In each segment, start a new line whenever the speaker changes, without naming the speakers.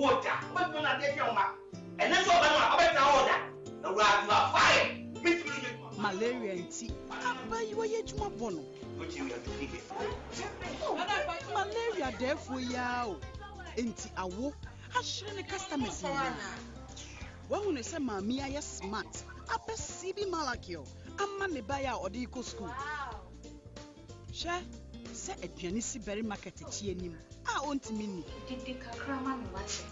water. But when I take your map, and that's all I know about you are fired.
Malaria and tea. But you are yet to my bono.
But you have to keep it.
Malaria, therefore, yaw. Ain't I walk? I shouldn't customers. When you say, Mammy, I am smart. I perceive Malakio. I'm money buyer or the eco school. Share, say a pianisi berry market at Yenim. I want to mean
Did the Kakraman watch?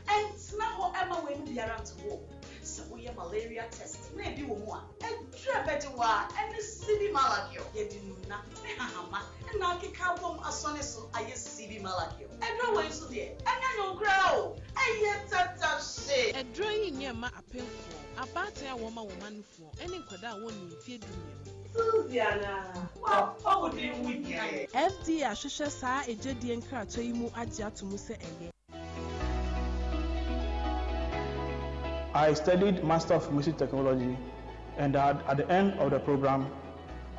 And now, Emma will be around to walk. So we have malaria test. Maybe one. And better one. And the city malakio. You do not. And now kick out from a son so I see malakio. And no way so dear. And I don't grow. I yet that shit.
A drawing near my appeal for. A party a woman for. Any quada won't feed me.
Susiana. Well, how would you win here?
FD Ashusha sa a jedi and car to you adia to Musa again.
I studied Master of Music Technology, and at the end of the program,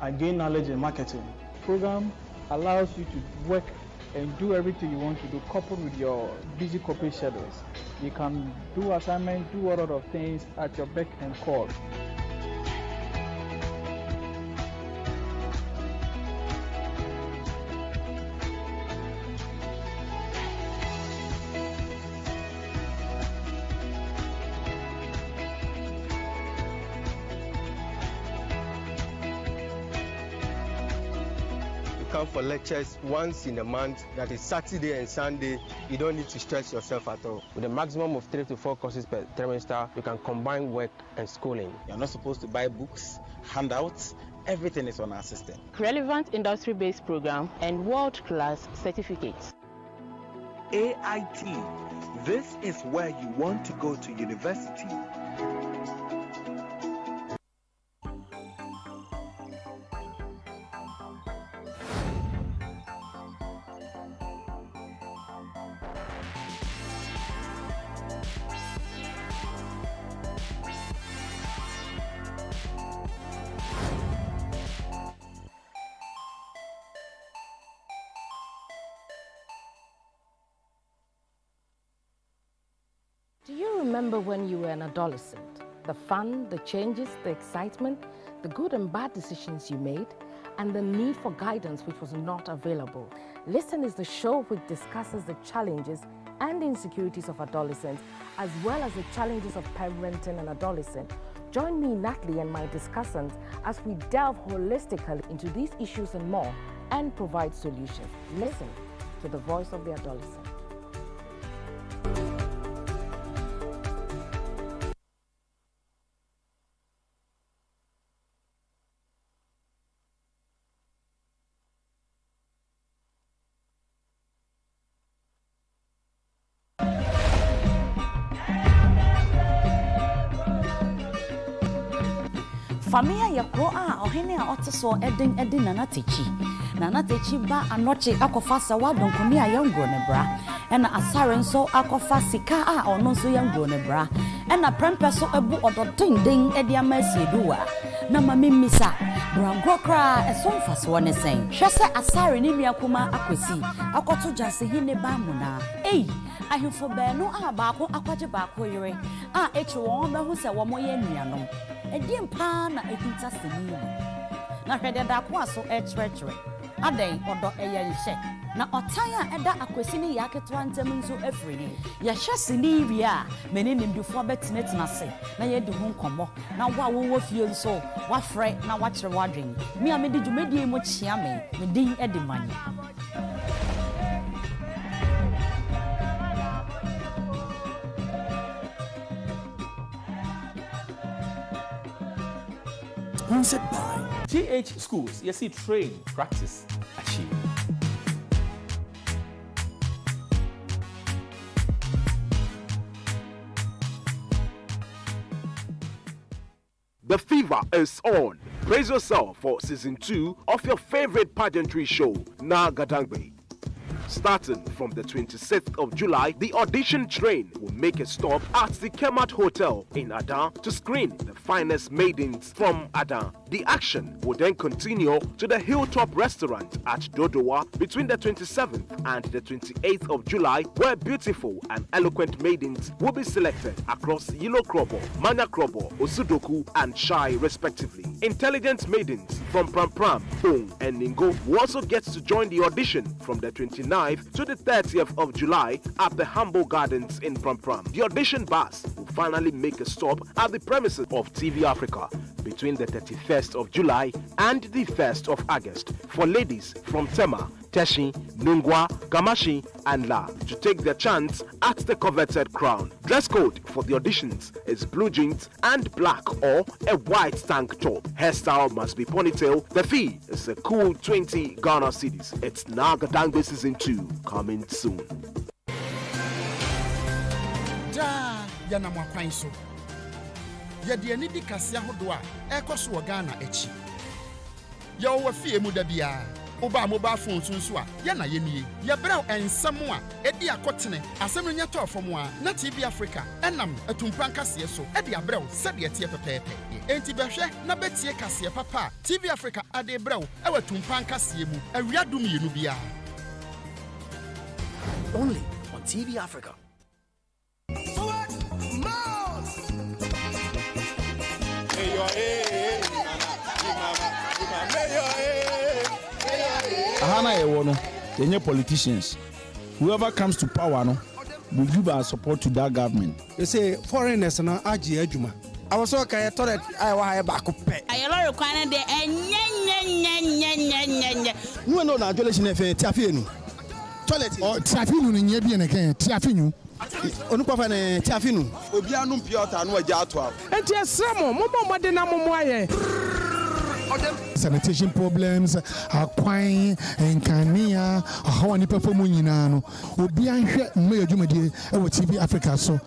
I gained knowledge in marketing.
The program allows you to work and do everything you want to do, coupled with your busy corporate schedules. You can do assignments, do a lot of things at your beck and call.
Come for lectures once in a month, that is Saturday and Sunday. You don't need to stress yourself at all. With a maximum of 3 to 4 courses per trimester, you can combine work and schooling.
You're not supposed to buy books, handouts, everything is on our system.
Relevant industry-based program and world-class certificates.
AIT, this is where you want to go to university.
Do you remember when you were an adolescent? The fun, the changes, the excitement, the good and bad decisions you made, and the need for guidance which was not available. Listen is the show which discusses the challenges and insecurities of adolescents, as well as the challenges of parenting an adolescent. Join me, Natalie, and my discussants as we delve holistically into these issues and more and provide solutions. Listen to the voice of the adolescent.
Famia yakro a ohene a oteso eden nana techi ba anoche akofa sawa donkoni a yango ne bra ena asare nso akofa sika a ono nso yango ne bra ena prempe so ebu ododenden edi amasi duwa na mamimisa brangro kra esomfa so ne sen hwese asare ne nuakuma akwesi akoto jase hine ba mu na ahifo be no a baako akwaje baako yere a echi won be hu se wo moye nuanom ediem pa na ehinta seni na hwede da ko aso echrechere aden odo eyehye na otan a eda akwesi ne yaketo antem nso afiri ya hye seni wia meni nimdufo betinetena se na ye de hu nkomo na wo fie nso wa frɛ na wa kyerɛ wadwen mi a medi dwumadi mo kyia me din edi manye.
Sponsored by
GH Schools. You see, train, practice, achieve.
The fever is on. Praise yourself for season 2 of your favorite pageantry show, Na Gadangbe. Starting from the 26th of July, the audition train will make a stop at the Kemat Hotel in Adan to screen the finest maidens from Adan. The action will then continue to the Hilltop Restaurant at Dodowa between the 27th and the 28th of July, where beautiful and eloquent maidens will be selected across Yilo Krobo, Manya Krobo, Osudoku, and Shai respectively. Intelligent maidens from Pram Pram, Bong, and Ningo will also get to join the audition from the 29th to the 30th of July at the Humble Gardens in Pram Pram. The audition bus will finally make a stop at the premises of TV Africa between the 31st of July and the 1st of August for ladies from Tema, Teshi, Nungwa, Gamashi, and La to take their chance at the coveted crown. Dress code for the auditions is blue jeans and black or a white tank top. Hairstyle must be ponytail. The fee is a cool 20 Ghana cedis. It's Nagadangbe Season 2 coming soon.
Yana mwakwan so yɛde ani di kase ahodo a ɛkɔ so wɔ Ghana akyi yɛwɔ wɔ fie mu da bia oba mobile phone so a yɛna yɛnie yɛbrɛw ensɛm a ɛdi akɔtene asɛm no nyɛ tɔ fam a na TV Africa ɛnam atumpan kaseɛ so ɛde abrɛw sɛdeɛ tie pɛpɛɛpɛ enti bɛhwɛ na bɛtie kaseɛ papa TV Africa ade brɛw ɛwɔ atumpan kaseɛ mu awia dum yenu bia
only on TV Africa.
Ahana Ewono, the new politicians. Whoever comes to power, no, will give our support to that government.
They say foreigners na aji ejuma. I was okay. I thought I was back up.
I already required the
You know na adolescent efe tiafinu. Toilet.
Oh, tiafinu ni nyebi eneke tiafinu.
Onukwafa na tiafinu.
Obi anu piota anu aja ato.
Enti esramo mo bomba de na mo aye.
Sanitation problems, akwan, enkania, how any perform nyina no. Obi anhwe mmeyo dwumadi e wo TV Africa so.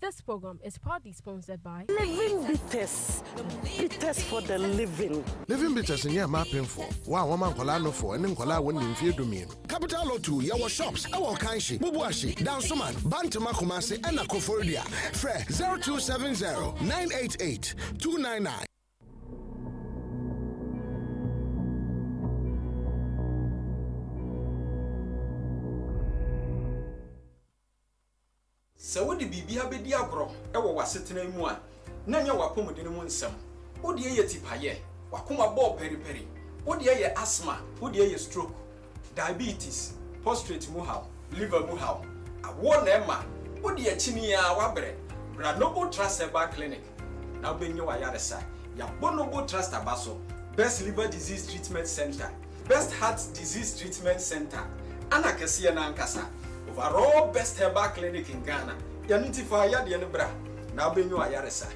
This program is partly sponsored by
Living Bitters. Bitters for the living.
Living Bitters in your mapping for. Wow, woman colano for and then cola when in fear domain. Capital Lotu, your shops, our Kanshi, Bubuashi, Dansuman, Bantama Kumasi, and Akofordia. Fre 0270 988 299.
So what the bibi abedi agro ewo wasetena mu a na nya wapomde mu nsem wo de ye tipaye wakoma ball peri wo de ye asthma wo de ye stroke diabetes prostate mu haw liver mu haw awo na ema wo de chini a wabre bra noble trust herbal clinic na benye wa yaresa ya bonoble trust abaso best liver disease treatment center best heart disease treatment center ana kese na nkasa overall best herbal clinic in Ghana. Yanuntify yadi and bra. Now be you ayaresa.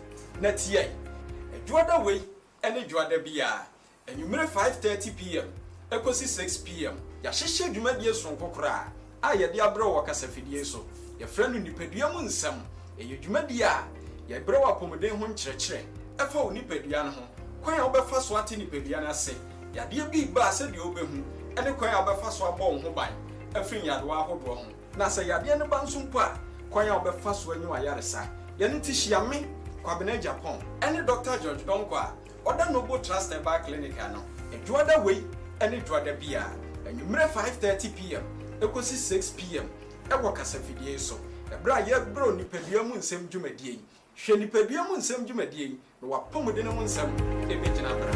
Net ye. A juada way and a juada bia. And you may 5:30 p.m. Ecosi 6 p.m. Yashisha Jumadias from Kokra. Aya dia bro wakasafidieso. Your friend in the pediamun sam. A Jumadia. Ya bro apomode hun church. Efo ni pedian hon. Kwan obefa so ati ni pedian ase. Ya dia bi ba se di obehu. Ene kwan obefa so abon ho ban. Efin yadwa ahodo ho. Na se yade ne bansumpo a kwan ya obefa so anyu ayaresa ye ne tihia me kwabena Japan ene Dr. George Donko a oda noble trust herbal clinic ano eduada wey ene eduada bia anwumre 5:30 p.m. ekosi 6 p.m. ewo kasafidie so ebra ye bro nipadua mu nsem dwumadie hwe nipadua mu nsem dwumadie no wapomode ne mu nsem ebegina bra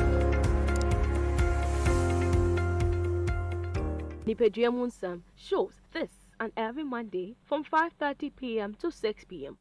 Nipadua Munsam shows this and every Monday from 5:30 p.m. to 6 p.m.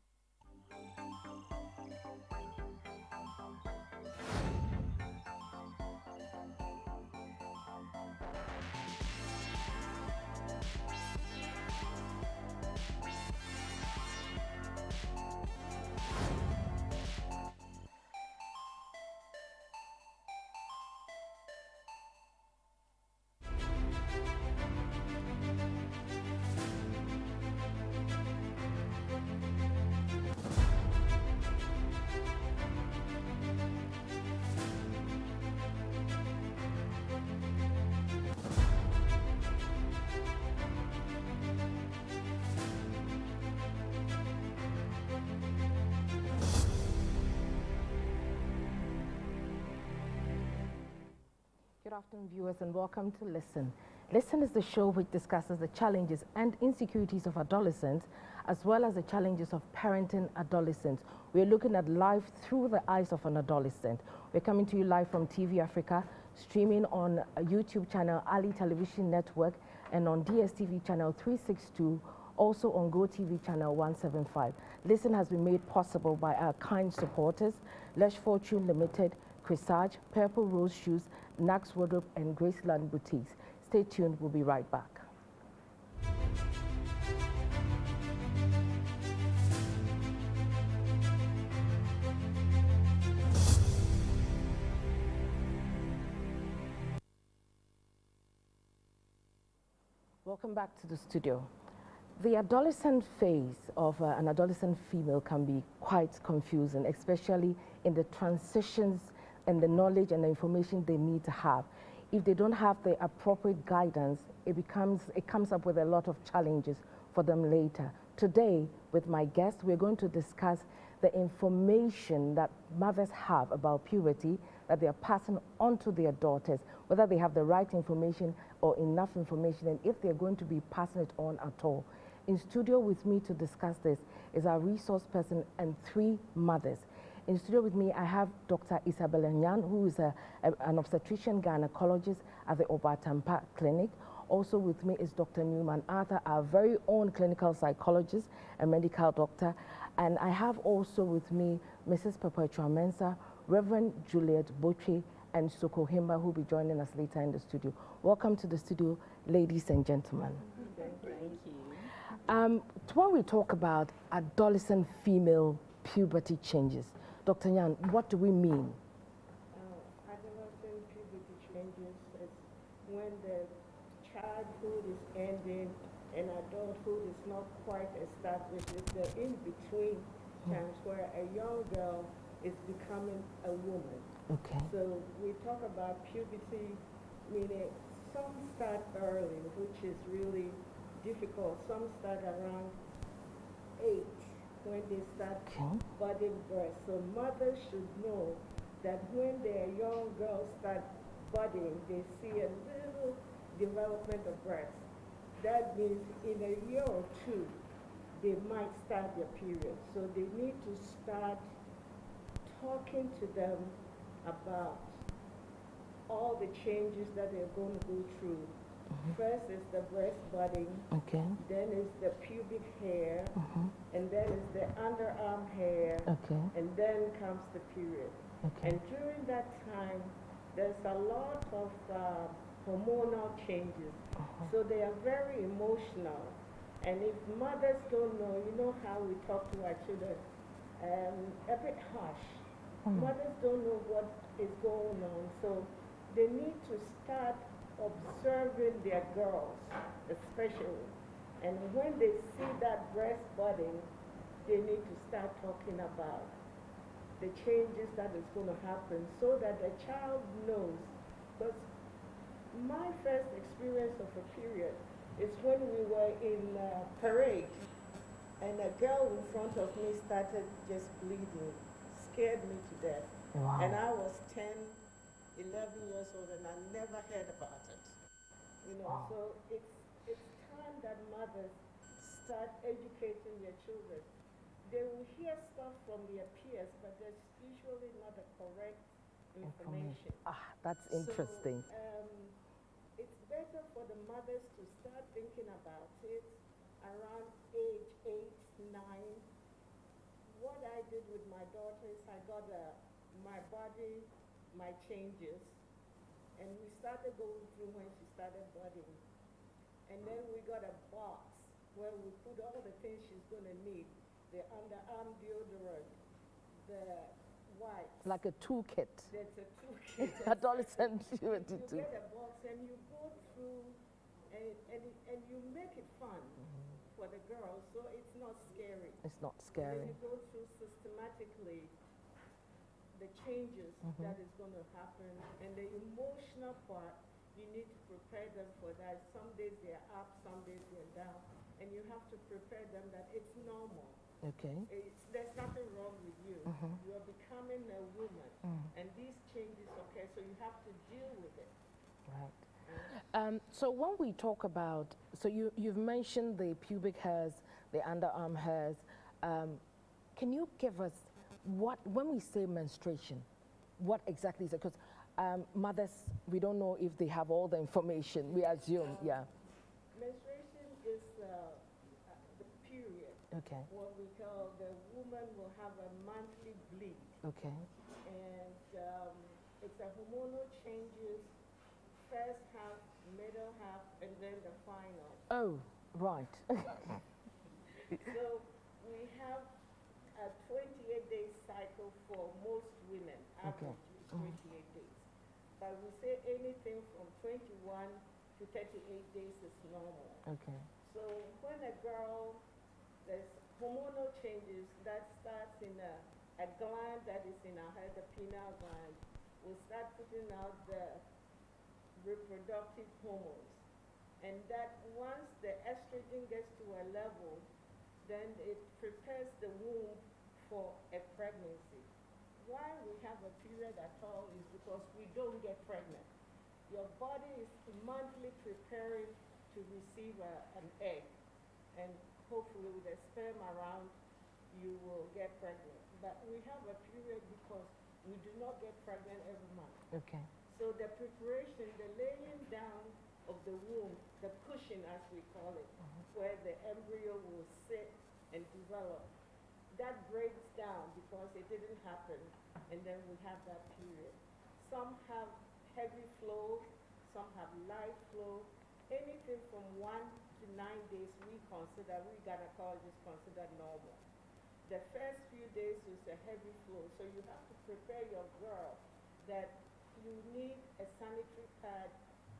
Good afternoon, viewers, and welcome to Listen. Listen is the show which discusses the challenges and insecurities of adolescents, as well as the challenges of parenting adolescents. We're looking at life through the eyes of an adolescent. We're coming to you live from TV Africa, streaming on a YouTube channel, ALY Television Network, and on DSTV channel 362, also on GoTV channel 175. Listen has been made possible by our kind supporters, Lush Fortune Limited, Crisage, Purple Rose Shoes, Nax Wardrobe, and Graceland Boutiques. Stay tuned, we'll be right back. Welcome back to the studio. The adolescent phase of an adolescent female can be quite confusing, especially in the transitions and the knowledge and the information they need to have. If they don't have the appropriate guidance, it comes up with a lot of challenges for them later. Today, with my guest, we're going to discuss the information that mothers have about puberty that they are passing on to their daughters, whether they have the right information or enough information, and if they're going to be passing it on at all. In studio with me to discuss this is our resource person and 3 mothers. In studio with me, I have Dr. Isabella Nyan, who is an obstetrician gynecologist at the Obatampa Clinic. Also with me is Dr. Newman Arthur, our very own clinical psychologist and medical doctor. And I have also with me Mrs. Perpetua Mensah, Reverend Juliet Botwe, and Soko Himba, who will be joining us later in the studio. Welcome to the studio, ladies and gentlemen.
Thank you.
When we talk about adolescent female puberty changes, Dr. Nyan, what do we mean?
Adolescent puberty changes is when the childhood is ending and adulthood is not quite established. It's the in-between times where a young girl is becoming a woman.
Okay.
So we talk about puberty, meaning some start early, which is really difficult. Some start around 8 when they start budding breasts. So mothers should know that when their young girls start budding, they see a little development of breasts. That means in a year or 2, they might start their period. So they need to start talking to them about all the changes that they're going to go through. First is the breast budding, then is the pubic hair, and then is the underarm hair, and then comes the period. And during that time, there's a lot of hormonal changes. So they are very emotional. And if mothers don't know, you know how we talk to our children, a bit harsh. Mothers don't know what is going on. So they need to start observing their girls, especially. And when they see that breast budding, they need to start talking about the changes that is going to happen so that the child knows. Because my first experience of a period is when we were in parade and a girl in front of me started just bleeding, scared me to death.
Wow.
And I was 10, 11 years old, and I never heard about it. You know, so it's time that mothers start educating their children. They will hear stuff from their peers, but there's usually not the correct information.
That's interesting.
So, it's better for the mothers to start thinking about it around age 8, 9. What I did with my daughter is I got my body, my changes, and we started going through when she started budding. And then we got a box where we put all the things she's going to need, the underarm deodorant, the wipes.
Like a toolkit.
That's a toolkit.
Adolescent puberty
You get a box and you go through and you make it fun for the girls, so it's not scary.
It's not scary.
And then you go through systematically the changes that is going to happen, and the emotional part, you need to prepare them for that. Some days they're up, some days they're down, and you have to prepare them that it's normal.
Okay.
There's nothing wrong with you. You are becoming a woman, and these changes, okay, so you have to deal with it.
Right. So when we talk about, so you've mentioned the pubic hairs, the underarm hairs. Can you give us when we say menstruation, what exactly is it? Because mothers, we don't know if they have all the information. We assume, yeah.
Menstruation is the period.
Okay.
What we call the woman will have a monthly bleed.
Okay.
And it's a hormonal changes, first half, middle half, and then the final.
Oh, right.
So we have a 28-day cycle for most women. Average is 28 days. But we say anything from 21 to 38 days is normal.
Okay.
So when a girl, there's hormonal changes that starts in a gland that is in her head, the pineal gland, will start putting out the reproductive hormones. And that once the estrogen gets to a level, then it prepares the womb for a pregnancy. Why we have a period at all is because we don't get pregnant. Your body is monthly preparing to receive an egg, and hopefully with the sperm around, you will get pregnant. But we have a period because we do not get pregnant every month.
Okay.
So the preparation, the laying down of the womb, the cushion as we call it, where the embryo will sit and develop, that breaks down because it didn't happen, and then we have that period. Some have heavy flow, some have light flow. Anything from 1 to 9 days we gynecologists consider normal. The first few days is a heavy flow, so you have to prepare your girl that you need a sanitary pad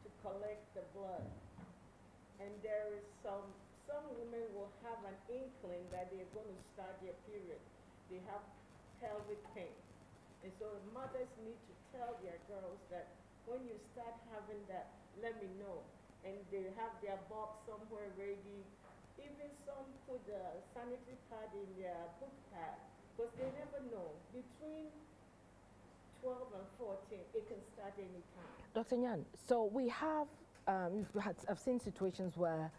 to collect the blood. And there is some women will have an inkling that they're going to start their period. They have pelvic pain. And so mothers need to tell their girls that when you start having that, let me know. And they have their box somewhere ready. Even some put the sanitary pad in their book pad, because they never know. Between 12 and 14, it can start anytime.
Dr. Nyan, so we have, I've seen situations where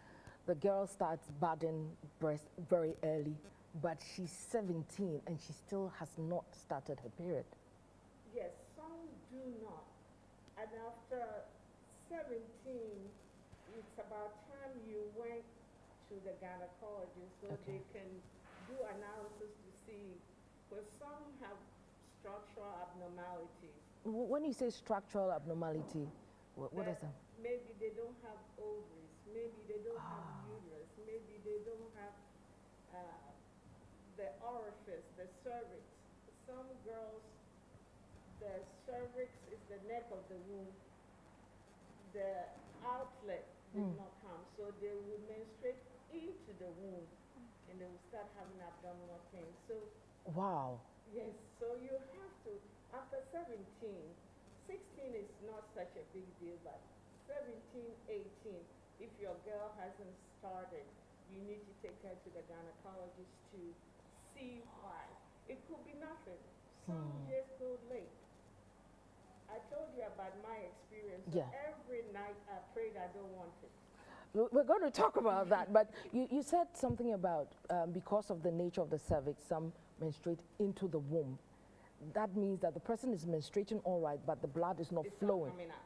the girl starts budding breast very early, but she's 17 and she still has not started her period.
Yes, some do not. And after 17, it's about time you went to the gynecologist so they can do analysis to see, because some have structural abnormalities.
When you say structural abnormality, what is that?
Maybe they don't have ovaries, maybe they don't have uterus, maybe they don't have the orifice, the cervix. Some girls, the cervix is the neck of the womb. The outlet did not come, so they will menstruate into the womb, and they will start having abdominal pain. So,
wow.
Yes, so you have to, after 17, 16 is not such a big deal, but 17, 18, if your girl hasn't started, you need to take her to the gynecologist to see why. It could be nothing. Some just go late. I told you about my experience.
Yeah.
Every night I prayed I don't want it.
We're going to talk about that, but you said something about because of the nature of the cervix, some menstruate into the womb. That means that the person is menstruating all right, but the blood is not flowing.
Not coming out.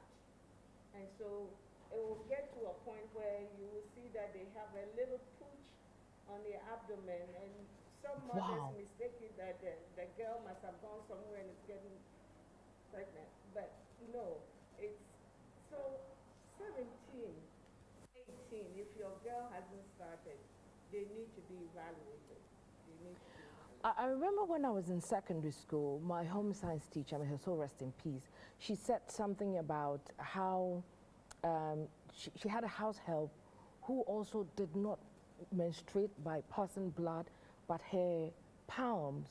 And so it will get to a point where you will see that they have a little pooch on their abdomen, and some mothers mistake it that the girl must have gone somewhere and is getting pregnant. But no, it's so 17, 18, if your girl hasn't started, they need to be evaluated. They need to be evaluated.
I remember when I was in secondary school, my home science teacher, may her soul rest in peace, she said something about how she had a house help who also did not menstruate by passing blood, but her palms,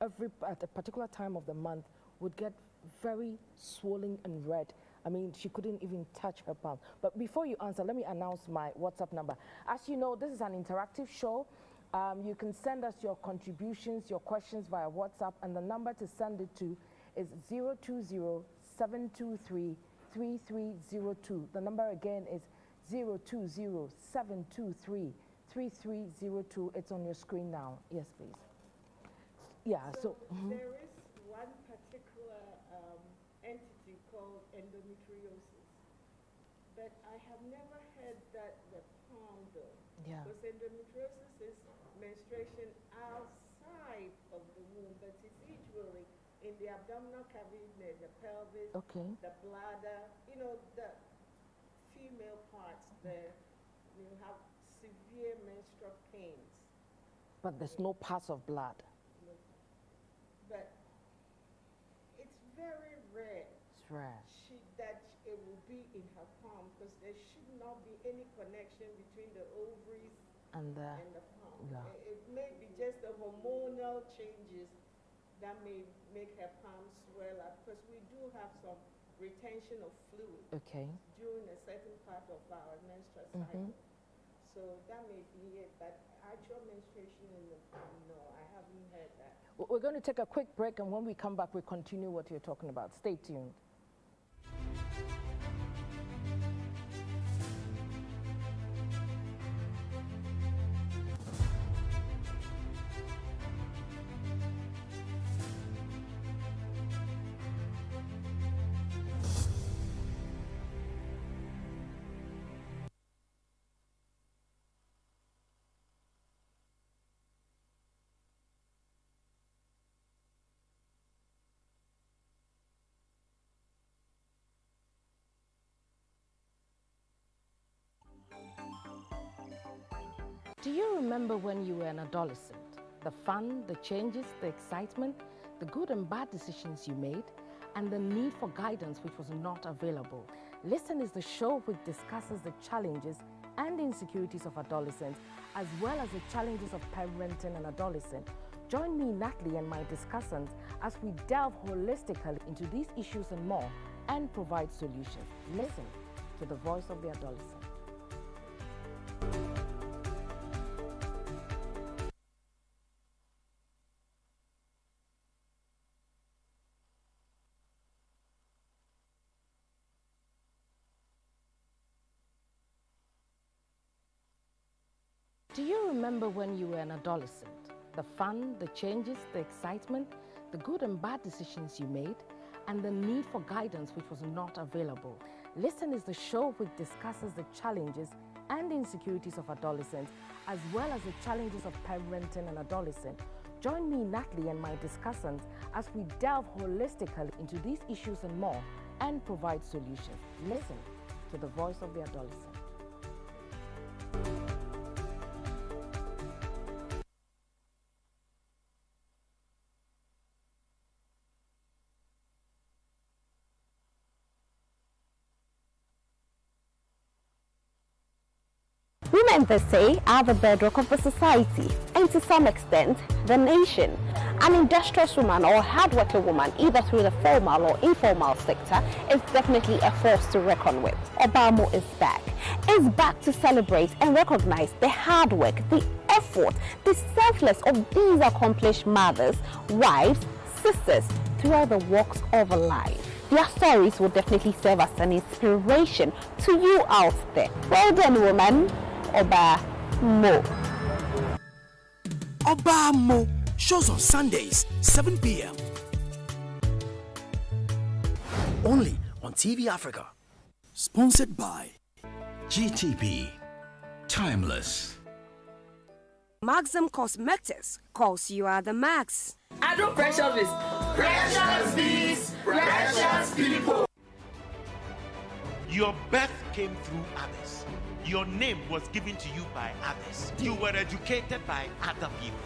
at a particular time of the month, would get very swollen and red. I mean, she couldn't even touch her palm. But before you answer, let me announce my WhatsApp number. As you know, this is an interactive show. You can send us your contributions, your questions via WhatsApp, and the number to send it to is 020-723-3756. 3302. The number again is 020-723-3302. It's on your screen now. Yes, please. Yeah, so
there is one particular entity called endometriosis, but I have never heard that the palm though.
Yeah.
Because endometriosis is menstruation outside of the womb, but it's usually in the abdominal cavity, the pelvis, the bladder, you know, the female parts there. You have severe menstrual pains.
but there's no pass of blood.
But it's very rare.
It's rare.
That it will be in her palm, because there should not be any connection between the ovaries and the palm.
Yeah.
It may be just the hormonal changes that may make her palm swell up, because we do have some retention of fluid during a certain part of our menstrual cycle. So that may be it, but actual menstruation in the palm, no, I haven't heard that.
We're going to take a quick break, and when we come back, we continue what you're talking about. Stay tuned. Do you remember when you were an adolescent? The fun, the changes, the excitement, the good and bad decisions you made, and the need for guidance which was not available. Listen is the show which discusses the challenges and insecurities of adolescents, as well as the challenges of parenting an adolescent. Join me, Natalie, and my discussants as we delve holistically into these issues and more and provide solutions. Listen to the voice of the adolescent. Do you remember when you were an adolescent? The fun, the changes, the excitement, the good and bad decisions you made, and the need for guidance which was not available. Listen is the show which discusses the challenges and insecurities of adolescents, as well as the challenges of parenting an adolescent. Join me, Natalie, and my discussants as we delve holistically into these issues and more and provide solutions. Listen to the voice of the adolescent.
Women, they say, are the bedrock of the society and to some extent, the nation. An industrious woman or hardworking woman, either through the formal or informal sector, is definitely a force to reckon with. Obama is back. Is back to celebrate and recognize the hard work, the effort, the selflessness of these accomplished mothers, wives, sisters throughout the walks of life. Their stories will definitely serve as an inspiration to you out there. Well done, woman. Obamo.
Obamo shows on Sundays, 7 p.m. Only on TV Africa. Sponsored by
GTP. Timeless.
Maxim Cosmetics calls you are the max.
Adult precious is precious bees, precious people.
Your birth came through others. Your name was given to you by others. You were educated by other people.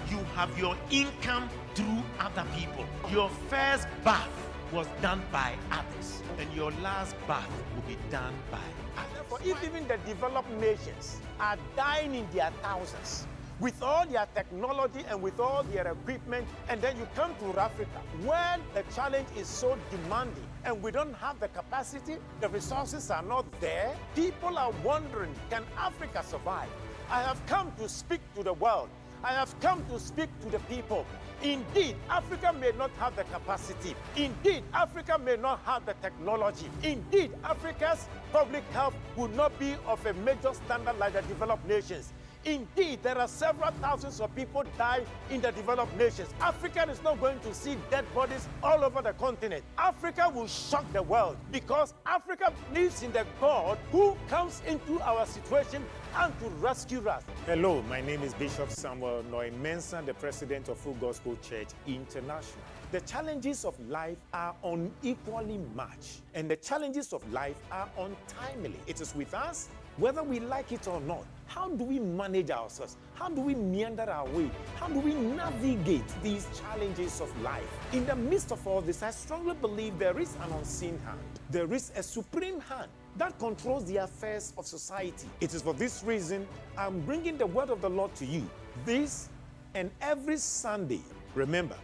You have your income through other people. Your first birth was done by others, and your last birth will be done by others.
Therefore, if even the developed nations are dying in their thousands, with all their technology and with all their equipment, and then you come to Africa, where the challenge is so demanding, and we don't have the capacity, the resources are not there, people are wondering, can Africa survive? I have come to speak to the world I have come to speak to the people. Indeed, Africa may not have the capacity. Indeed, Africa may not have the technology. Indeed, Africa's public health would not be of a major standard like the developed nations. Indeed, there are several thousands of people die in the developed nations. Africa is not going to see dead bodies all over the continent. Africa will shock the world because Africa believes in the God who comes into our situation and to rescue us.
Hello, my name is Bishop Samuel Noy-Mensah, the president of Full Gospel Church International. The challenges of life are unequally matched, and the challenges of life are untimely. It is with us, whether we like it or not. How do we manage ourselves? How do we meander our way? How do we navigate these challenges of life? In the midst of all this, I strongly believe there is an unseen hand. There is a supreme hand that controls the affairs of society. It is for this reason I'm bringing the word of the Lord to you this and every Sunday. Remember,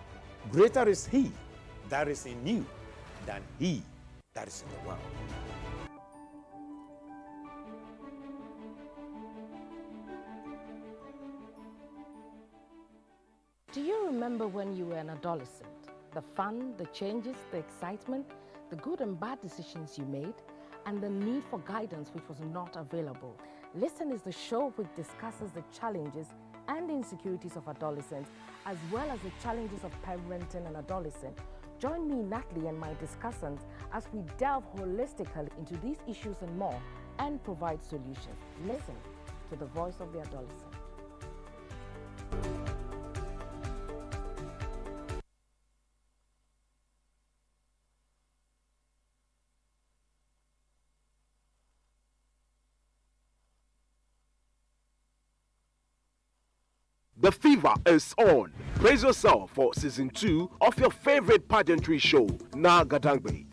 greater is He that is in you than he that is in the world.
Do you remember when you were an adolescent? The fun, the changes, the excitement, the good and bad decisions you made, and the need for guidance which was not available. Listen is the show which discusses the challenges and insecurities of adolescents, as well as the challenges of parenting an adolescent. Join me, Natalie, and my discussants as we delve holistically into these issues and more and provide solutions. Listen to the voice of the adolescent.
The fever is on. Praise yourself for season 2 of your favorite pageantry show, Na Gadangbe.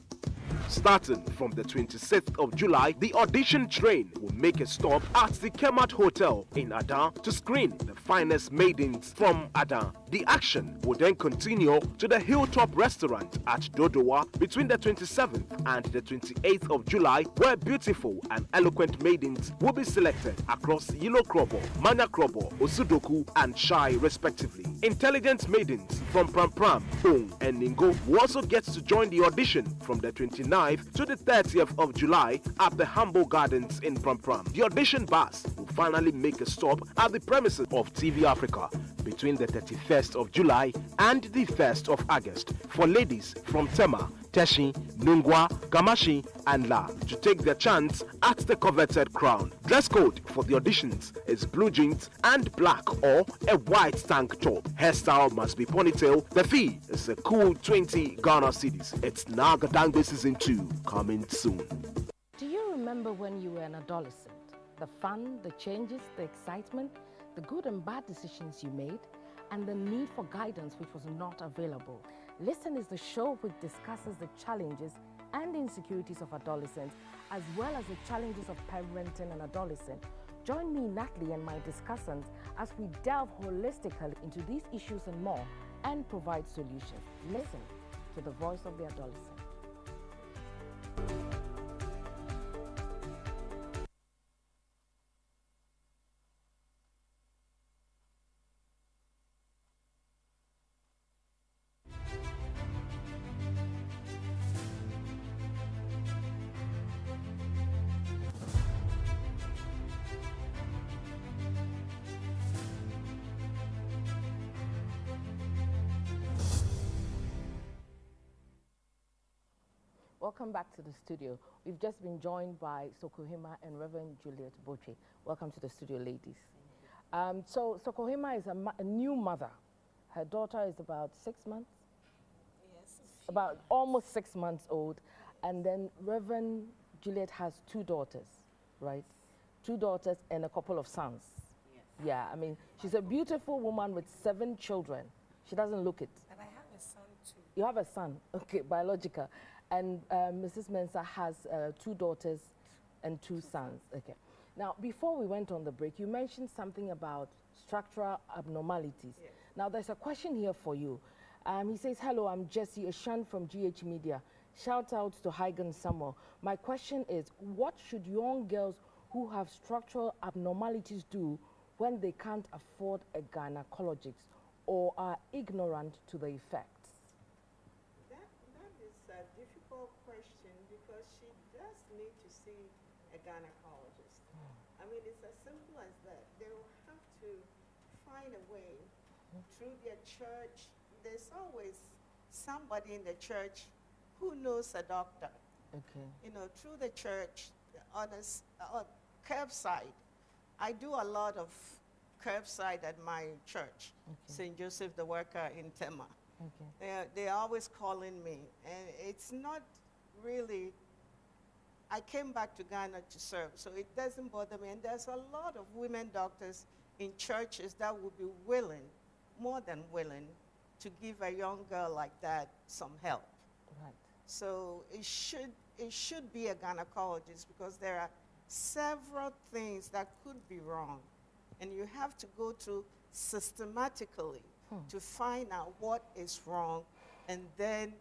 Starting from the 26th of July, the audition train will make a stop at the Kemat Hotel in Adan to screen the finest maidens from Adan. The action will then continue to the Hilltop Restaurant at Dodowa between the 27th and the 28th of July, where beautiful and eloquent maidens will be selected across Yilo Krobo, Manya Krobo, Osudoku, and Shai respectively. Intelligent maidens from Pram Pram, Bong, and Ningo will also get to join the audition from the 29th to the 30th of July at the Humble Gardens in Pram Pram. The audition bus will finally make a stop at the premises of TV Africa between the 31st of July and the 1st of August for ladies from Tema, Teshi, Nungwa, Gamashi, and La to take their chance at the coveted crown. Dress code for the auditions is blue jeans and black or a white tank top. Hairstyle must be ponytail. The fee is a cool 20 Ghana cedis. It's Na Gadangbe Season 2 coming soon.
Do you remember when you were an adolescent? The fun, the changes, the excitement, the good and bad decisions you made, and the need for guidance which was not available. Listen is the show which discusses the challenges and insecurities of adolescents, as well as the challenges of parenting an adolescent. Join me, Natalie, and my discussants as we delve holistically into these issues and more and provide solutions. Listen to the voice of the adolescent. Welcome back to the studio. We've just been joined by Sokohima and Reverend Juliet Boche. Welcome to the studio, ladies. So Sokohima is a new mother. Her daughter is about 6 months? Yes. About almost 6 months old. And then Reverend Juliet has 2 daughters, right? 2 daughters and a couple of sons. Yes. Yeah, I mean, she's a beautiful woman with 7 children. She doesn't look it.
And I have a son too.
You have a son, okay, biological. And Mrs. Mensah has 2 daughters and 2 sons. Okay. Now, before we went on the break, you mentioned something about structural abnormalities. Yes. Now, there's a question here for you. He says, hello, I'm Jesse Ashan from GH Media. Shout out to Hygan Samuel. My question is, what should young girls who have structural abnormalities do when they can't afford a gynecologist or are ignorant to the effects?
That is a difficult question because she does need to see a gynecologist. I mean, it's as simple as that. They will have to find a way through their church. There's always somebody in the church who knows a doctor.
Okay.
You know, through the church, on curbside. I do a lot of curbside at my church, St. Joseph the Worker in Tema.
Okay.
They're always calling me, and it's not really, I came back to Ghana to serve, so it doesn't bother me. And there's a lot of women doctors in churches that would be willing, more than willing, to give a young girl like that some help.
Right.
So it should be a gynecologist because there are several things that could be wrong. And you have to go through systematically to find out what is wrong and then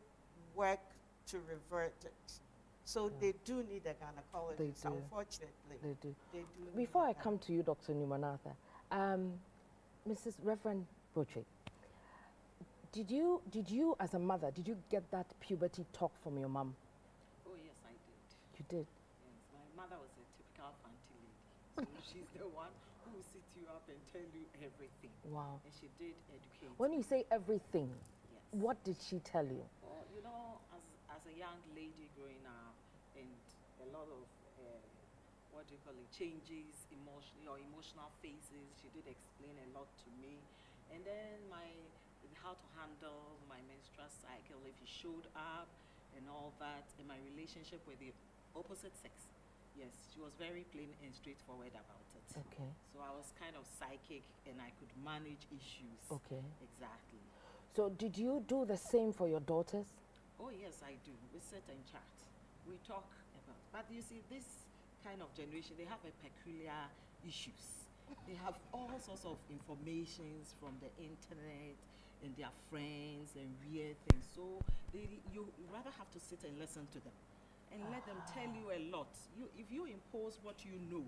work to revert it. So they do need a gynecologist, unfortunately.
They do.
They do.
Before I come to you, Dr. Numanatha, Mrs. Reverend Boche, did you, as a mother, did you get that puberty talk from your mom?
Oh, yes, I did.
You did?
Yes, my mother was a typical fancy lady. So she's the one who will sit you up and tell you everything.
Wow.
And she did educate.
When you say everything,
yes,
what did she tell you?
Well, you know, as a young lady growing up and a lot of, what do you call it, changes emotionally or emotional phases, she did explain a lot to me. And then how to handle my menstrual cycle if it showed up and all that, and my relationship with the opposite sex. Yes, she was very plain and straightforward about it.
Okay.
So I was kind of psychic and I could manage issues.
Okay.
Exactly.
So did you do the same for your daughters?
Oh yes, I do. We sit and chat. We talk about, but you see, this kind of generation, they have a peculiar issues. They have all sorts of informations from the internet and their friends and weird things. So you rather have to sit and listen to them and let them tell you a lot. If you impose what you know,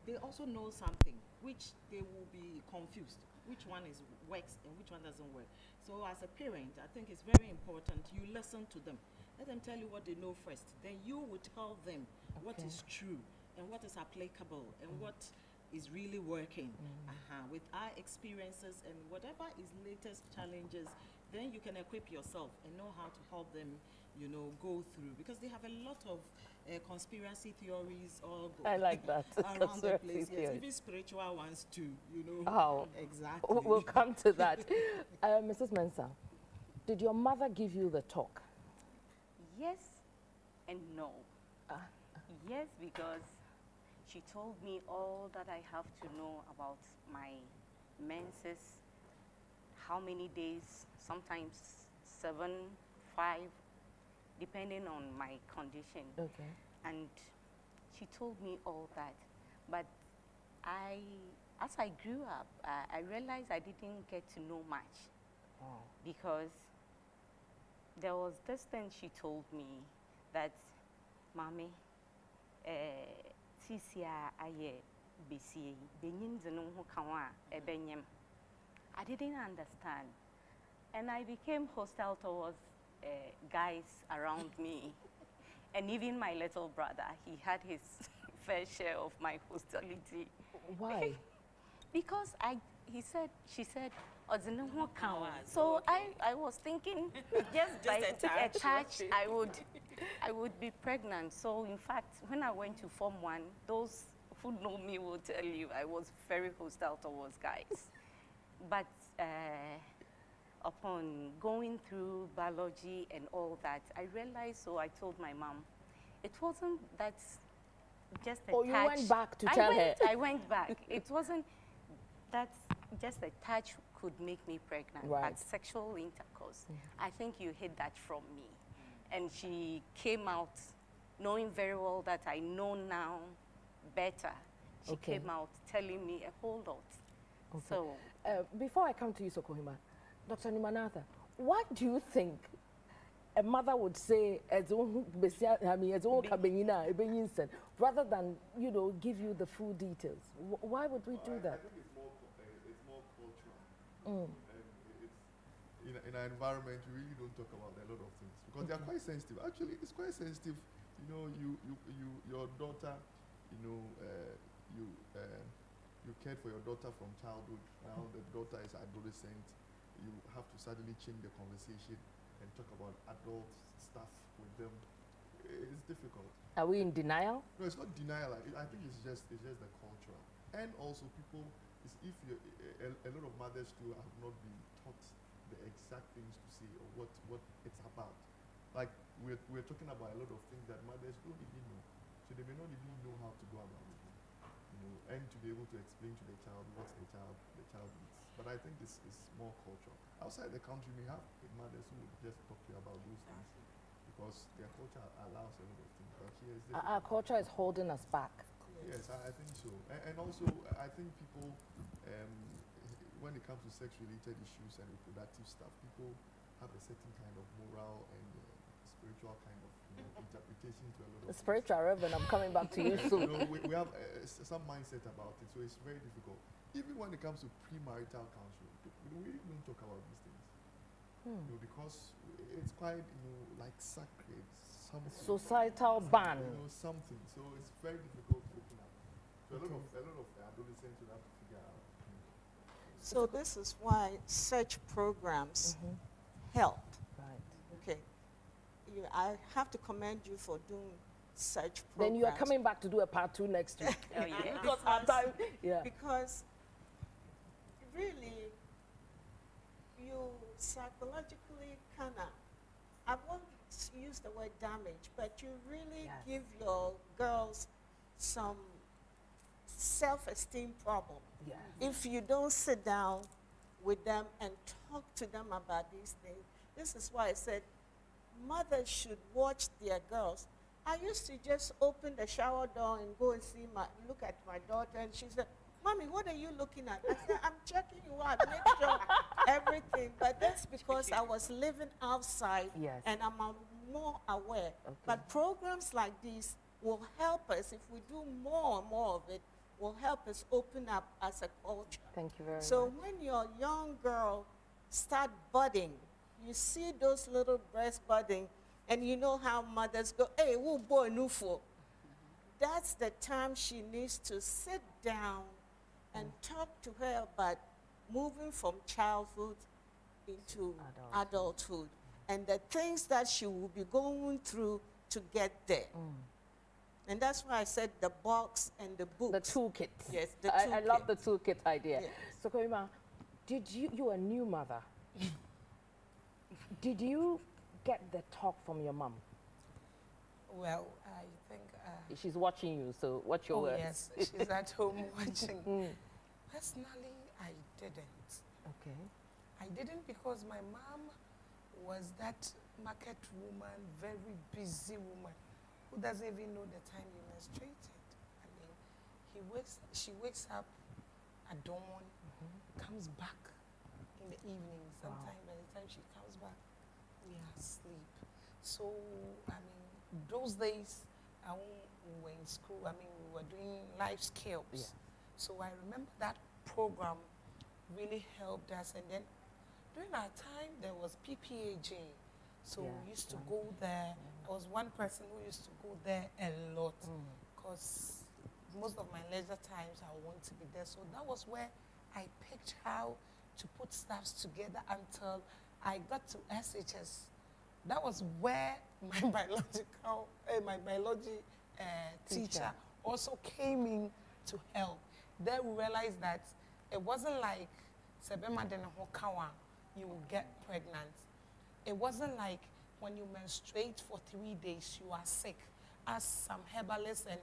they also know something which they will be confused. Which one works and which one doesn't work. So as a parent, I think it's very important you listen to them. Let them tell you what they know first. Then you will tell them what is true and what is applicable and what is really working with our experiences and whatever is latest challenges, then you can equip yourself and know how to help them, you know, go through, because they have a lot of conspiracy theories all
I like that.
around the place. Yes, even spiritual ones too, you know.
Oh,
exactly.
We'll come to that. Mrs. Mensah, did your mother give you the talk?
Yes and no. Yes, because she told me all that I have to know about my menses, how many days, sometimes 7, 5, depending on my condition.
Okay.
And she told me all that. But as I grew up, I realized I didn't get to know much. Because there was this thing she told me that, Mommy, Tisia aye besi benyin zenu ho kawa ebenyem. I didn't understand, and I became hostile towards guys around me, and even my little brother. He had his fair share of my hostility.
Why?
Because she said ozenu ho kawa. So I was thinking just by a touch I would be pregnant. So in fact, when I went to Form 1, those who know me will tell you I was very hostile towards guys. But upon going through biology and all that, I realized, so I told my mom, it wasn't that just a touch.
Oh, you went back to tell her?
I went back. It wasn't that just a touch could make me pregnant,
right.
But sexual intercourse, I think you hid that from me. And she came out knowing very well that I know now better. She came out telling me a whole lot.
Okay.
So,
before I come to you, Sokohima, Dr. Numanatha, what do you think a mother would say rather than, you know, give you the full details? Why would we do that?
I think it's more And it's, in our environment, we really don't talk about a lot of things because they are quite sensitive. Actually, it's quite sensitive. You know, your daughter, you know, you cared for your daughter from childhood. Now the daughter is adolescent. You have to suddenly change the conversation and talk about adult stuff with them. It's difficult.
Are we in denial?
No, it's not denial. I think it's just the culture. And also people, if you, a lot of mothers too have not been taught the exact things to say or what it's about. Like we're talking about a lot of things that mothers don't even know. So they may not even know how to go about it. You know, and to be able to explain to the child what the child needs. But I think this is more cultural. Outside the country, we have mothers who would just talk to you about those things because their culture allows a lot of things. But here is
our culture is holding us back.
Yes, I think so. And also, I think people, when it comes to sex-related issues and reproductive stuff, people have a certain kind of moral and spiritual kind of interpretation to a lot of
the spiritual Reverend, I'm coming back to you soon.
You know, we have some mindset about it, so it's very difficult. Even when it comes to premarital counseling, we really don't talk about these things. You know, because it's quite, you know, like sacred, something.
Societal ban.
You know, something. So it's very difficult to open up. So a lot of adolescents will have to figure out.
So this is why such programs help.
Right.
Okay. I have to commend you for doing such programs.
Then you are coming back to do a part 2 next week.
Oh, yeah.
Because our time, yeah.
Because really, you psychologically kind of, I won't use the word damage, but you really give your girls some self-esteem problem.
Yeah.
If you don't sit down with them and talk to them about these things. This is why I said mothers should watch their girls. I used to just open the shower door and go and look at my daughter, and she said, "Mommy, what are you looking at?" I said, "I'm checking you out, make sure everything." But that's because I was living outside, and I'm more aware.
Okay.
But programs like these will help us, if we do more and more of it, will help us open up as a culture.
Thank you very much.
So when your young girl start budding, you see those little breasts budding, and you know how mothers go, "Hey, who boy nufo?" That's the time she needs to sit down and talk to her about moving from childhood into adulthood and the things that she will be going through to get there. And that's why I said the box and the books.
The toolkit.
Yes, the toolkit.
I love the toolkit idea.
Yes.
So, Koima, you a new mother. Did you get the talk from your mom?
Well, I think...
she's watching you, so what's your words?
Yes, she's at home watching. Personally, I didn't.
Okay.
I didn't because my mom was that market woman, very busy woman, who doesn't even know the time you menstruated. I mean, she wakes up at dawn, comes back in the evening. Sometime by the time she comes back, we are asleep. So, I mean, those days, when we were in school, I mean, we were doing life skills.
Yeah.
So I remember that program really helped us. And then during our time, there was PPAJ. So we used to go there. I was one person who used to go there a lot because most of my leisure times I want to be there. So that was where I picked how to put stuffs together until I got to SHS. That was where my biology teacher also came in to help. Then we realized that it wasn't like you will get pregnant. It wasn't like when you menstruate for 3 days, you are sick. As some herbalists and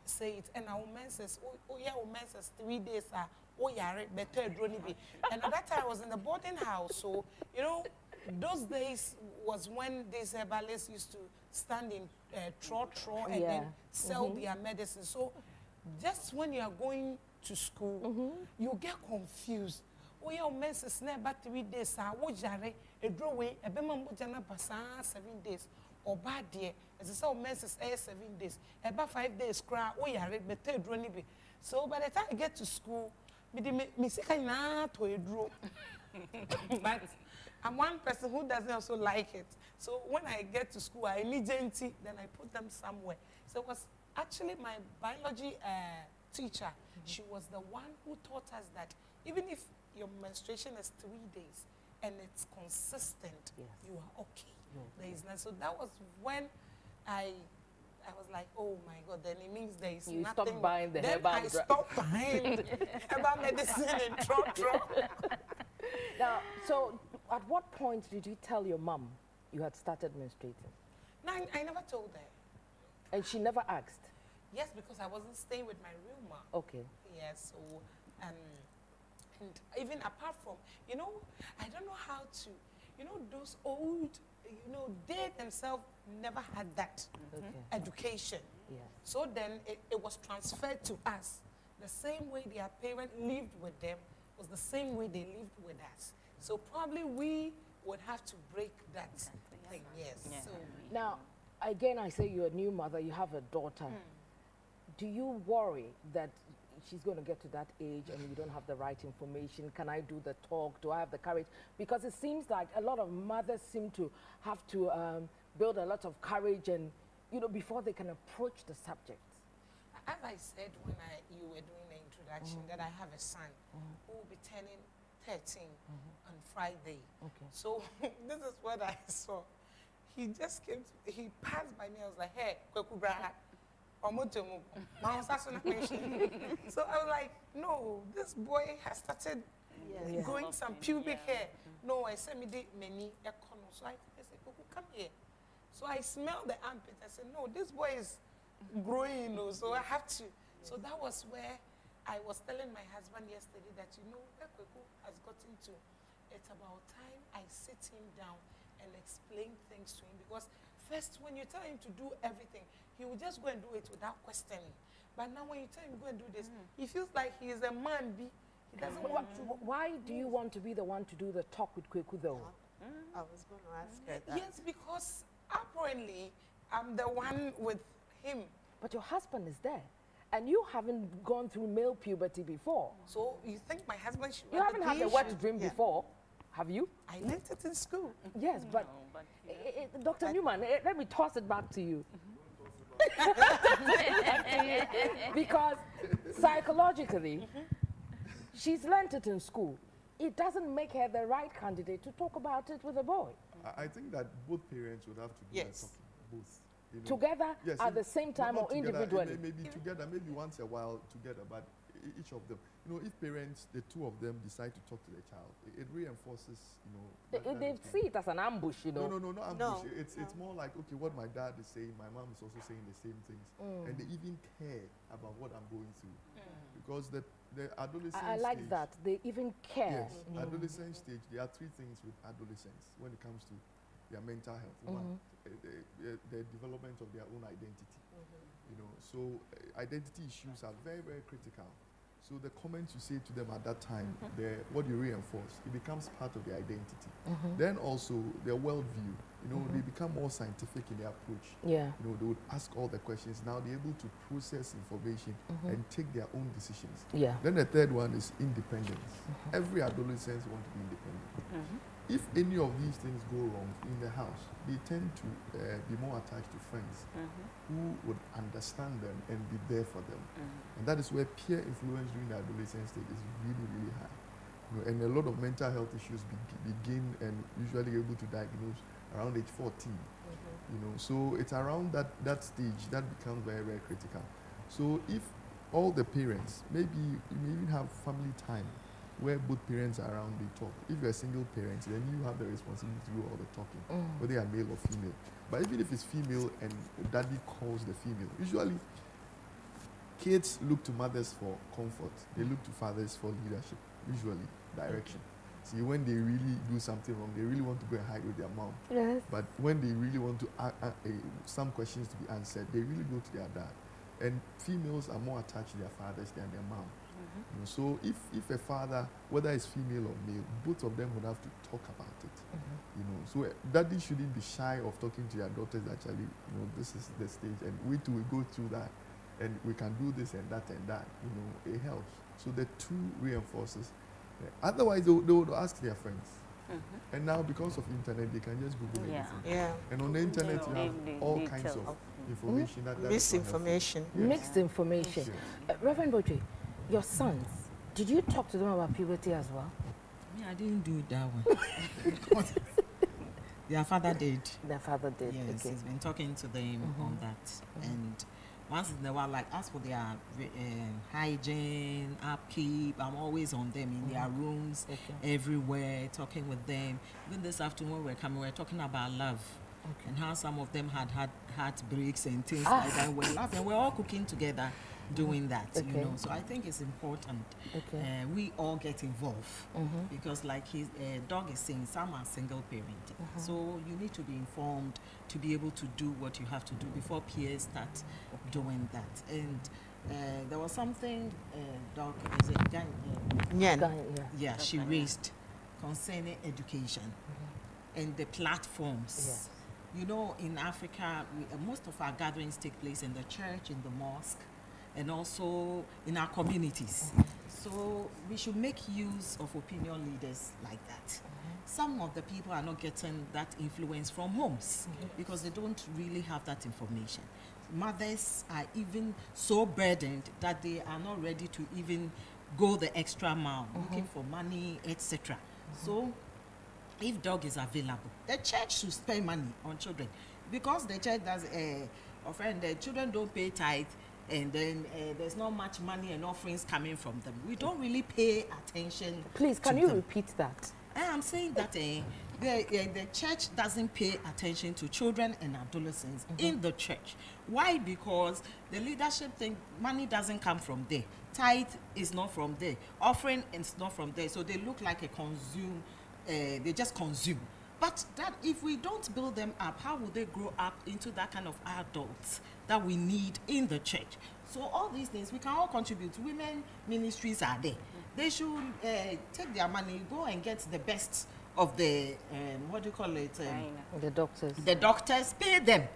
say it. And our menses, oh yeah, our menses 3 days are, oh yeah, better be. And at that time I was in the boarding house, so you know, those days was when these herbalists used to stand in tro and then sell their medicine. So just when you are going to school, you get confused. Oh yeah, menses never 3 days. Oh jare, a drawway, a bema mujana basa 7 days. Or bad dear, as I saw menses 7 days. About 5 days cry. Oh yeah, better be. So by the time I get to school, me say na to a draw. But I'm one person who doesn't also like it. So when I get to school, I need JNT, then I put them somewhere. So it was actually my biology teacher. She was the one who taught us that even if your menstruation is 3 days and it's consistent, you are okay. There is none. So that was when I was like, oh my God, then it means there is
you
nothing.
stopped buying the
then
herbal
I stopped buying herbal medicine and trot.
Now, so at what point did you tell your mom you had started menstruating?
No, I never told her.
And she never asked?
Yes, because I wasn't staying with my real mom.
Okay.
Yes, so, and even apart from, you know, I don't know how to, you know, those old, you know, they themselves never had that education.
Yeah.
So then it was transferred to us. The same way their parents lived with them was the same way they lived with us. So probably we would have to break that thing, yes. So,
now, again, I say you're a new mother, you have a daughter. Do you worry that she's going to get to that age and you don't have the right information? Can I do the talk? Do I have the courage? Because it seems like a lot of mothers seem to have to build a lot of courage and, you know, before they can approach the subject.
as I said when you were doing the introduction, that I have a son who will be turning 13 on Friday.
Okay.
So this is what I saw. He just came, he passed by me. I was like, hey, Kwekubra. So I was like, no, this boy has started growing some pubic hair. No, I said, me did many. So I said, come here. So I smelled the armpit. I said, no, this boy is growing, you know, so I have to. So that was where I was telling my husband yesterday that, you know, Kweku has gotten to, it's about time I sit him down and explain things to him. Because first, when you tell him to do everything, he will just go and do it without questioning. But now when you tell him go and do this, he feels like he is a man. He doesn't want to.
Why do you want to be the one to do the talk with Kweku though?
I was going to ask her that.
Yes, because apparently I'm the one with him.
But your husband is there. And you haven't gone through male puberty before.
So you think my husband should...
You haven't had the wet dream before, have you?
I learned it in school.
Yes, but, Dr. Newman, let me toss it back to you. Because psychologically, she's learned it in school. It doesn't make her the right candidate to talk about it with a boy.
I think that both parents would have to do the talking, both. You know,
together at the same time or
together,
individually?
Maybe together, maybe once a while together, but each of them. You know, if parents, the two of them decide to talk to their child, it reinforces, you know.
They see it as an ambush, you know.
No, not ambush. It's more like, okay, what my dad is saying, my mom is also saying the same things. And they even care about what I'm going through. Because the adolescent
I like
stage,
that. They even care.
Yes, adolescent stage, there are three things with adolescents when it comes to their mental health. One, the development of their own identity. You know, so identity issues are very, very critical. So the comments you say to them at that time, what you reinforce, it becomes part of their identity. Then also their worldview, you know, they become more scientific in their approach.
Yeah.
You know, they would ask all the questions. Now they're able to process information and take their own decisions.
Yeah.
Then the third one is independence. Every adolescent wants to be independent. If any of these things go wrong in the house, they tend to be more attached to friends who would understand them and be there for them. And that is where peer influence during the adolescent stage is really, really high. You know, and a lot of mental health issues begin and usually able to diagnose around age 14. You know, so it's around that stage that becomes very, very critical. So if all the parents, maybe you may even have family time where both parents are around, they talk. If you're a single parent, then you have the responsibility to do all the talking, whether they are male or female. But even if it's female and daddy calls the female, usually kids look to mothers for comfort. They look to fathers for leadership, usually direction. See, when they really do something wrong, they really want to go and hide with their mom.
Yes.
But when they really want to some questions to be answered, they really go to their dad. And females are more attached to their fathers than their mom. You know, so if a father, whether it's female or male, both of them would have to talk about it. You know, so daddy shouldn't be shy of talking to their daughters. Actually, you know, this is the stage, and we too will go through that, and we can do this and that and that. You know, it helps. So the two reinforces, Otherwise, they would ask their friends. And now, because of internet, they can just Google anything. And on the internet, you have all kinds of information.
Misinformation.
Mixed information. Reverend Boche, your sons, did you talk to them about puberty as well?
I didn't do that one. Their father did.
Their father did.
Yes, he's been talking to them on that. And once in a while, like, as for their hygiene, upkeep, I'm always on them in their rooms, everywhere, talking with them. Even this afternoon, we're talking about love. And how some of them had heartbreaks and things like that. We're laughing. We're all cooking together, doing that, you know. So I think it's important. We all get involved because, like his dog is saying, some are single parent. So you need to be informed to be able to do what you have to do before peers start doing that. And there was something, dog is a guy, she raised concerning education and the platforms. You know, in Africa, most of our gatherings take place in the church, in the mosque, and also in our communities. So we should make use of opinion leaders like that. Some of the people are not getting that influence from homes because they don't really have that information. Mothers are even so burdened that they are not ready to even go the extra mile, looking for money, etc. So if dog is available, the church should spend money on children because the church does the children don't pay tithe, and then there's not much money and offerings coming from them. We don't really pay attention.
Please, can you repeat that?
I'm saying that the church doesn't pay attention to children and adolescents in the church. Why? Because the leadership think money doesn't come from there. Tithe is not from there. Offering is not from there. So they look like a consume. They just consume. But that if we don't build them up, how will they grow up into that kind of adults that we need in the church? So all these things, we can all contribute. Women ministries are there. They should take their money, go and get the best of the, what do you call it?
The doctors.
The doctors, pay them.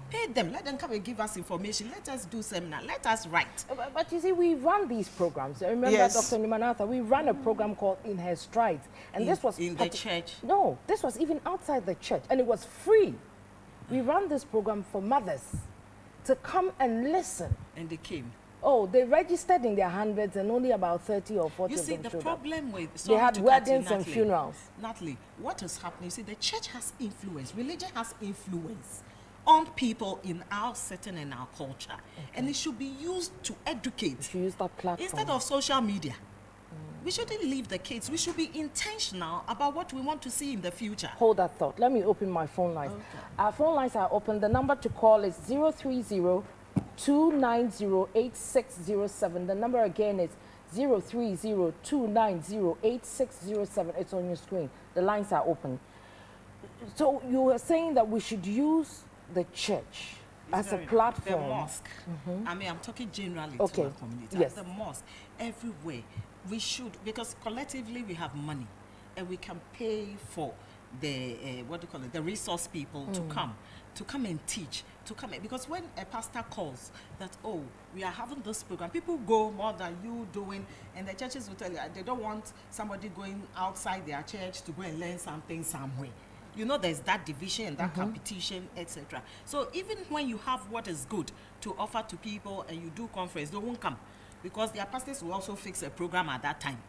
Pay them, let them come and give us information. Let us do seminar, let us write.
But you see, we run these programs. I remember Dr. Numanatha, we ran a program called In Her Strides. And this was
in the church?
No, this was even outside the church. And it was free. We ran this program for mothers to come and listen.
And they came.
Oh, they registered in their hundreds and only about 30 or 40
you
of
see,
them
the
showed
problem
up.
with...
They had weddings and funerals.
Natalie, what is happening? You see, the church has influence. Religion has influence on people in our setting and our culture. And it should be used to educate.
We should use that platform.
Instead of social media. We shouldn't leave the kids. We should be intentional about what we want to see in the future.
Hold that thought. Let me open my phone lines. Our phone lines are open. The number to call is 030-290-8607. The number again is 030-290-8607. It's on your screen. The lines are open. So you were saying that we should use the church as a platform.
The mosque. I mean, I'm talking generally to our community.
Yes.
The mosque, everywhere. We should, because collectively we have money and we can pay for the, the resource people to come and teach, because when a pastor calls that, oh, we are having this program, people go more than you doing, and the churches will tell you they don't want somebody going outside their church to go and learn something somewhere. You know, there's that division and that competition, etc. So even when you have what is good to offer to people and you do conference, they won't come because their pastors will also fix a program at that time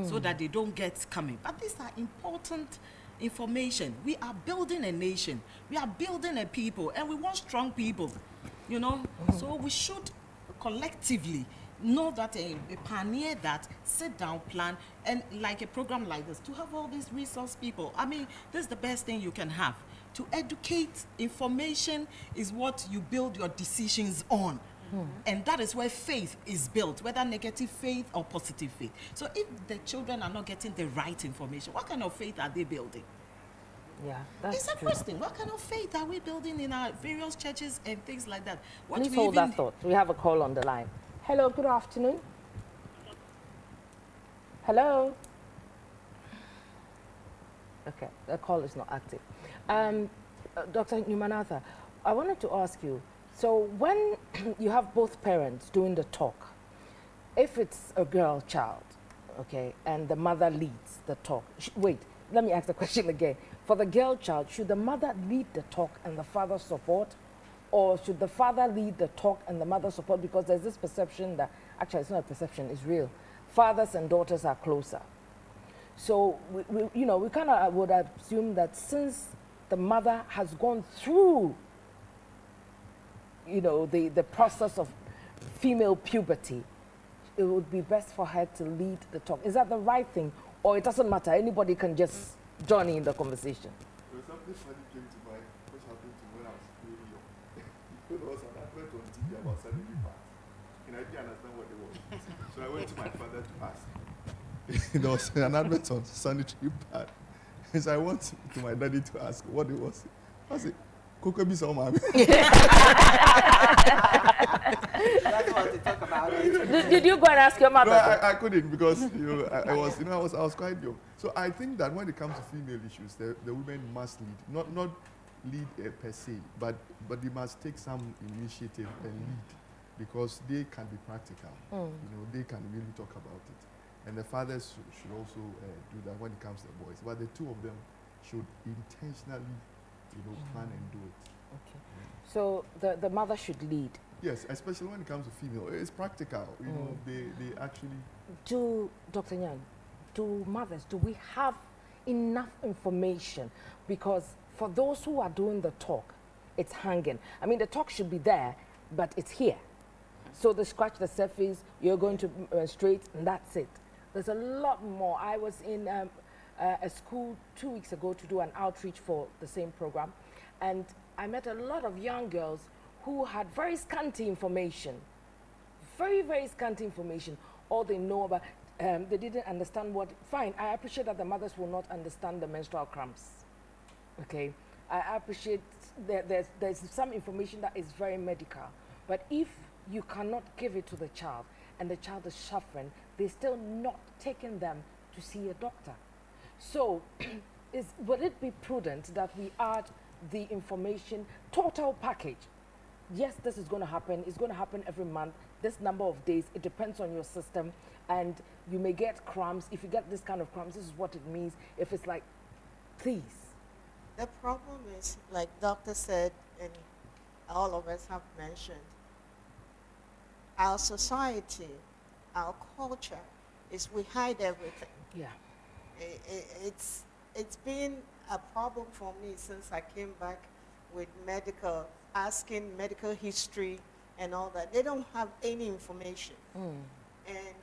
so that they don't get coming. But these are important information. We are building a nation. We are building a people, and we want strong people, you know. So we should collectively know that a pioneer that, sit down, plan, and like a program like this, to have all these resource people. I mean, this is the best thing you can have. To educate, information is what you build your decisions on. And that is where faith is built, whether negative faith or positive faith. So if the children are not getting the right information, what kind of faith are they building?
Yeah, that's
it's a question. What kind of faith are we building in our various churches and things like that? What
Please hold that thought. We have a call on the line. Hello, good afternoon. Hello. Okay, the call is not active. Dr. Numanatha, I wanted to ask you, so when you have both parents doing the talk, if it's a girl child, okay, and the mother leads the talk. Wait, let me ask the question again. For the girl child, should the mother lead the talk and the father support? Or should the father lead the talk and the mother support? Because there's this perception that, actually it's not a perception, it's real. Fathers and daughters are closer. So, we kind of would assume that since the mother has gone through, the process of female puberty, it would be best for her to lead the talk. Is that the right thing? Or it doesn't matter, anybody can just join in the conversation?
There was something funny came to mind, which happened to me when I was very young. There was an advert on TV about sanitary pads, and I didn't understand what it was. So I went to my father to ask. There was an advert on sanitary pad. And so I went to my daddy to ask what it was. I said, Coco be so mommy.
That's what they talk about.
Did you go and ask your mother?
No, I couldn't because I was quite young. So I think that when it comes to female issues, the women must lead, not lead per se, but they must take some initiative and lead because they can be practical. They can really talk about it, and the fathers should also do that when it comes to the boys. But the two of them should intentionally, plan and do it.
Okay. So the mother should lead.
Yes, especially when it comes to female. It's practical. They actually.
Dr. Nyan, do we have enough information? Because for those who are doing the talk, it's hanging. I mean, the talk should be there, but it's here. So they scratch the surface, you're going to menstruate, and that's it. There's a lot more. I was in a school 2 weeks ago to do an outreach for the same program, and I met a lot of young girls who had very scanty information, very, very scanty information. All they know about, they didn't understand what, fine, I appreciate that the mothers will not understand the menstrual cramps, okay? I appreciate that there's some information that is very medical, but if you cannot give it to the child and the child is suffering, they're still not taking them to see a doctor. So, would it be prudent that we add the information, total package? Yes, this is going to happen. It's going to happen every month, this number of days. It depends on your system. And you may get cramps. If you get this kind of cramps, this is what it means. If it's like, please.
The problem is, like doctor said, and all of us have mentioned, our society, our culture, is we hide everything.
Yeah.
It's been a problem for me since I came back with asking medical history and all that. They don't have any information. And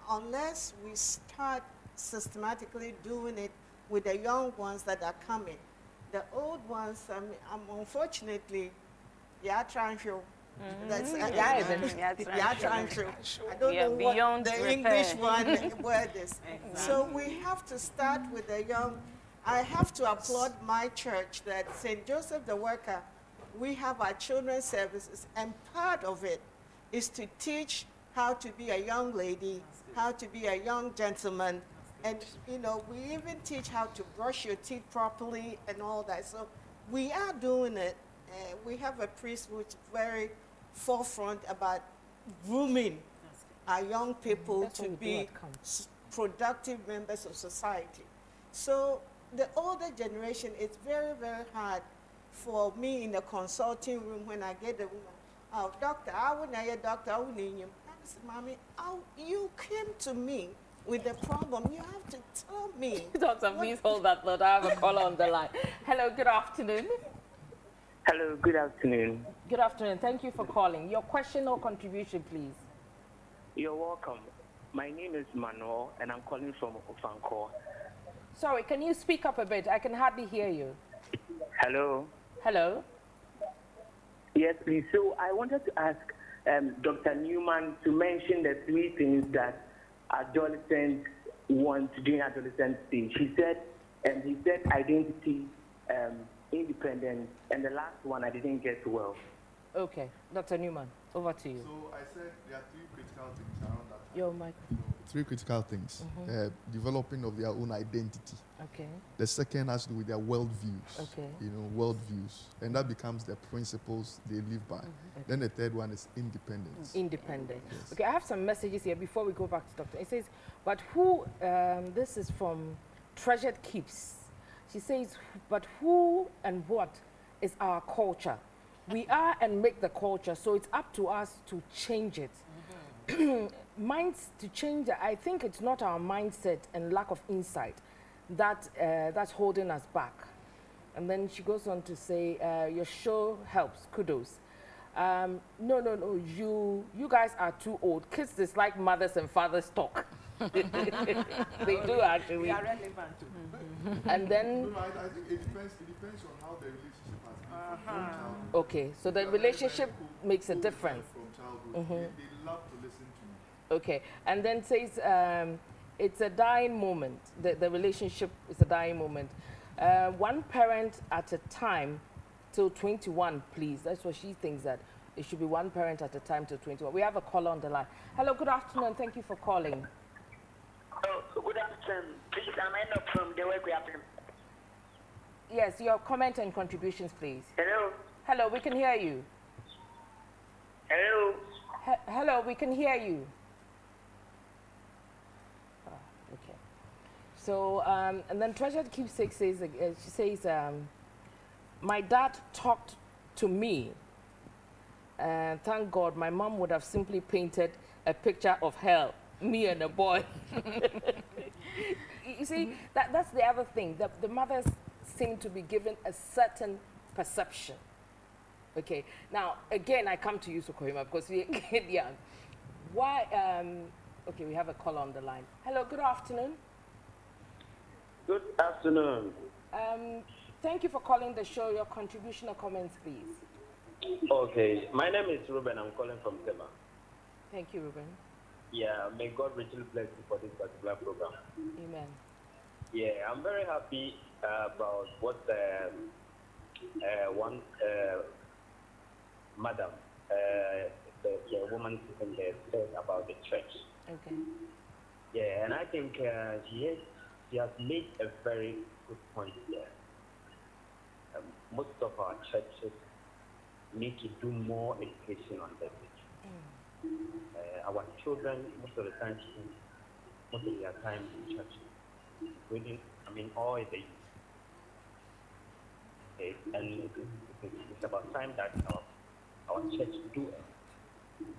unless we start systematically doing it with the young ones that are coming, the old ones, unfortunately, they are trying to. That's trying to. I don't know what the English word is. So we have to start with the young. I have to applaud my church that St. Joseph the Worker, we have our children's services, and part of it is to teach how to be a young lady, how to be a young gentleman, and we even teach how to brush your teeth properly and all that. So we are doing it. We have a priest which is very forefront about grooming our young people to be productive members of society. So the older generation, it's very, very hard for me in the consulting room when I get the woman, oh, doctor, I wouldn't hear doctor, I wouldn't hear you. I said, Mommy, you came to me with the problem. You have to tell me.
Doctor, please hold that thought. I have a caller on the line. Hello, good afternoon.
Hello, good afternoon.
Good afternoon. Thank you for calling. Your question or contribution, please.
You're welcome. My name is Manuel, and I'm calling from Ofanko.
Sorry, can you speak up a bit? I can hardly hear you.
Hello.
Hello.
Yes, please. So I wanted to ask Dr. Newman to mention the 3 things that adolescents want during adolescent stage. He said identity, independence, and the last one I didn't get well.
Okay, Dr. Newman, over to you.
So I said there are three critical things around that time.
Your microphone.
Three critical things. Developing of their own identity.
Okay.
The second has to do with their worldviews.
Okay.
Worldviews. And that becomes the principles they live by.
Okay.
Then the third one is independence.
Independent.
Yes.
Okay, I have some messages here before we go back to Doctor. It says, but who, this is from Treasured Keeps. She says, but who and what is our culture? We are and make the culture, so it's up to us to change it. Minds to change, I think it's not our mindset and lack of insight that that's holding us back. And then she goes on to say, your show helps, kudos. No, you guys are too old. Kids dislike mothers and fathers talk. They do actually.
They are relevant too.
And then.
No, I think it depends on how the relationship has been from childhood.
Okay, so the relationship makes a difference.
From childhood, they love to listen to you.
Okay, and then says it's a dying moment. The relationship is a dying moment. One parent at a time till 21, please. That's what she thinks, that it should be one parent at a time till 21. We have a caller on the line. Hello, good afternoon. Thank you for calling.
Oh, good afternoon. Please, I'm Enoch from the work we have.
Yes, your comment and contributions, please.
Hello.
Hello, we can hear you.
Hello.
Hello, we can hear you. Oh, okay. So, and then Treasured Keepsake says, she says, my dad talked to me. Thank God, my mom would have simply painted a picture of hell, me and a boy. You see, that's the other thing. The mothers seem to be given a certain perception. Okay, now, again, I come to you, Sokohima, because we're young. Why, okay, we have a caller on the line. Hello, good afternoon.
Good afternoon.
Thank you for calling the show. Your contribution or comments, please.
Okay, my name is Ruben. I'm calling from Tema.
Thank you, Ruben.
Yeah, may God richly bless you for this particular program.
Amen.
Yeah, I'm very happy about what one madam, the woman sitting there, said about the church.
Okay.
Yeah, and I think she has made a very good point there. Most of our churches need to do more education on that. Our children, most of the time, spend most of their time in church. Reading, all the youth. Okay, and it's about time that our church do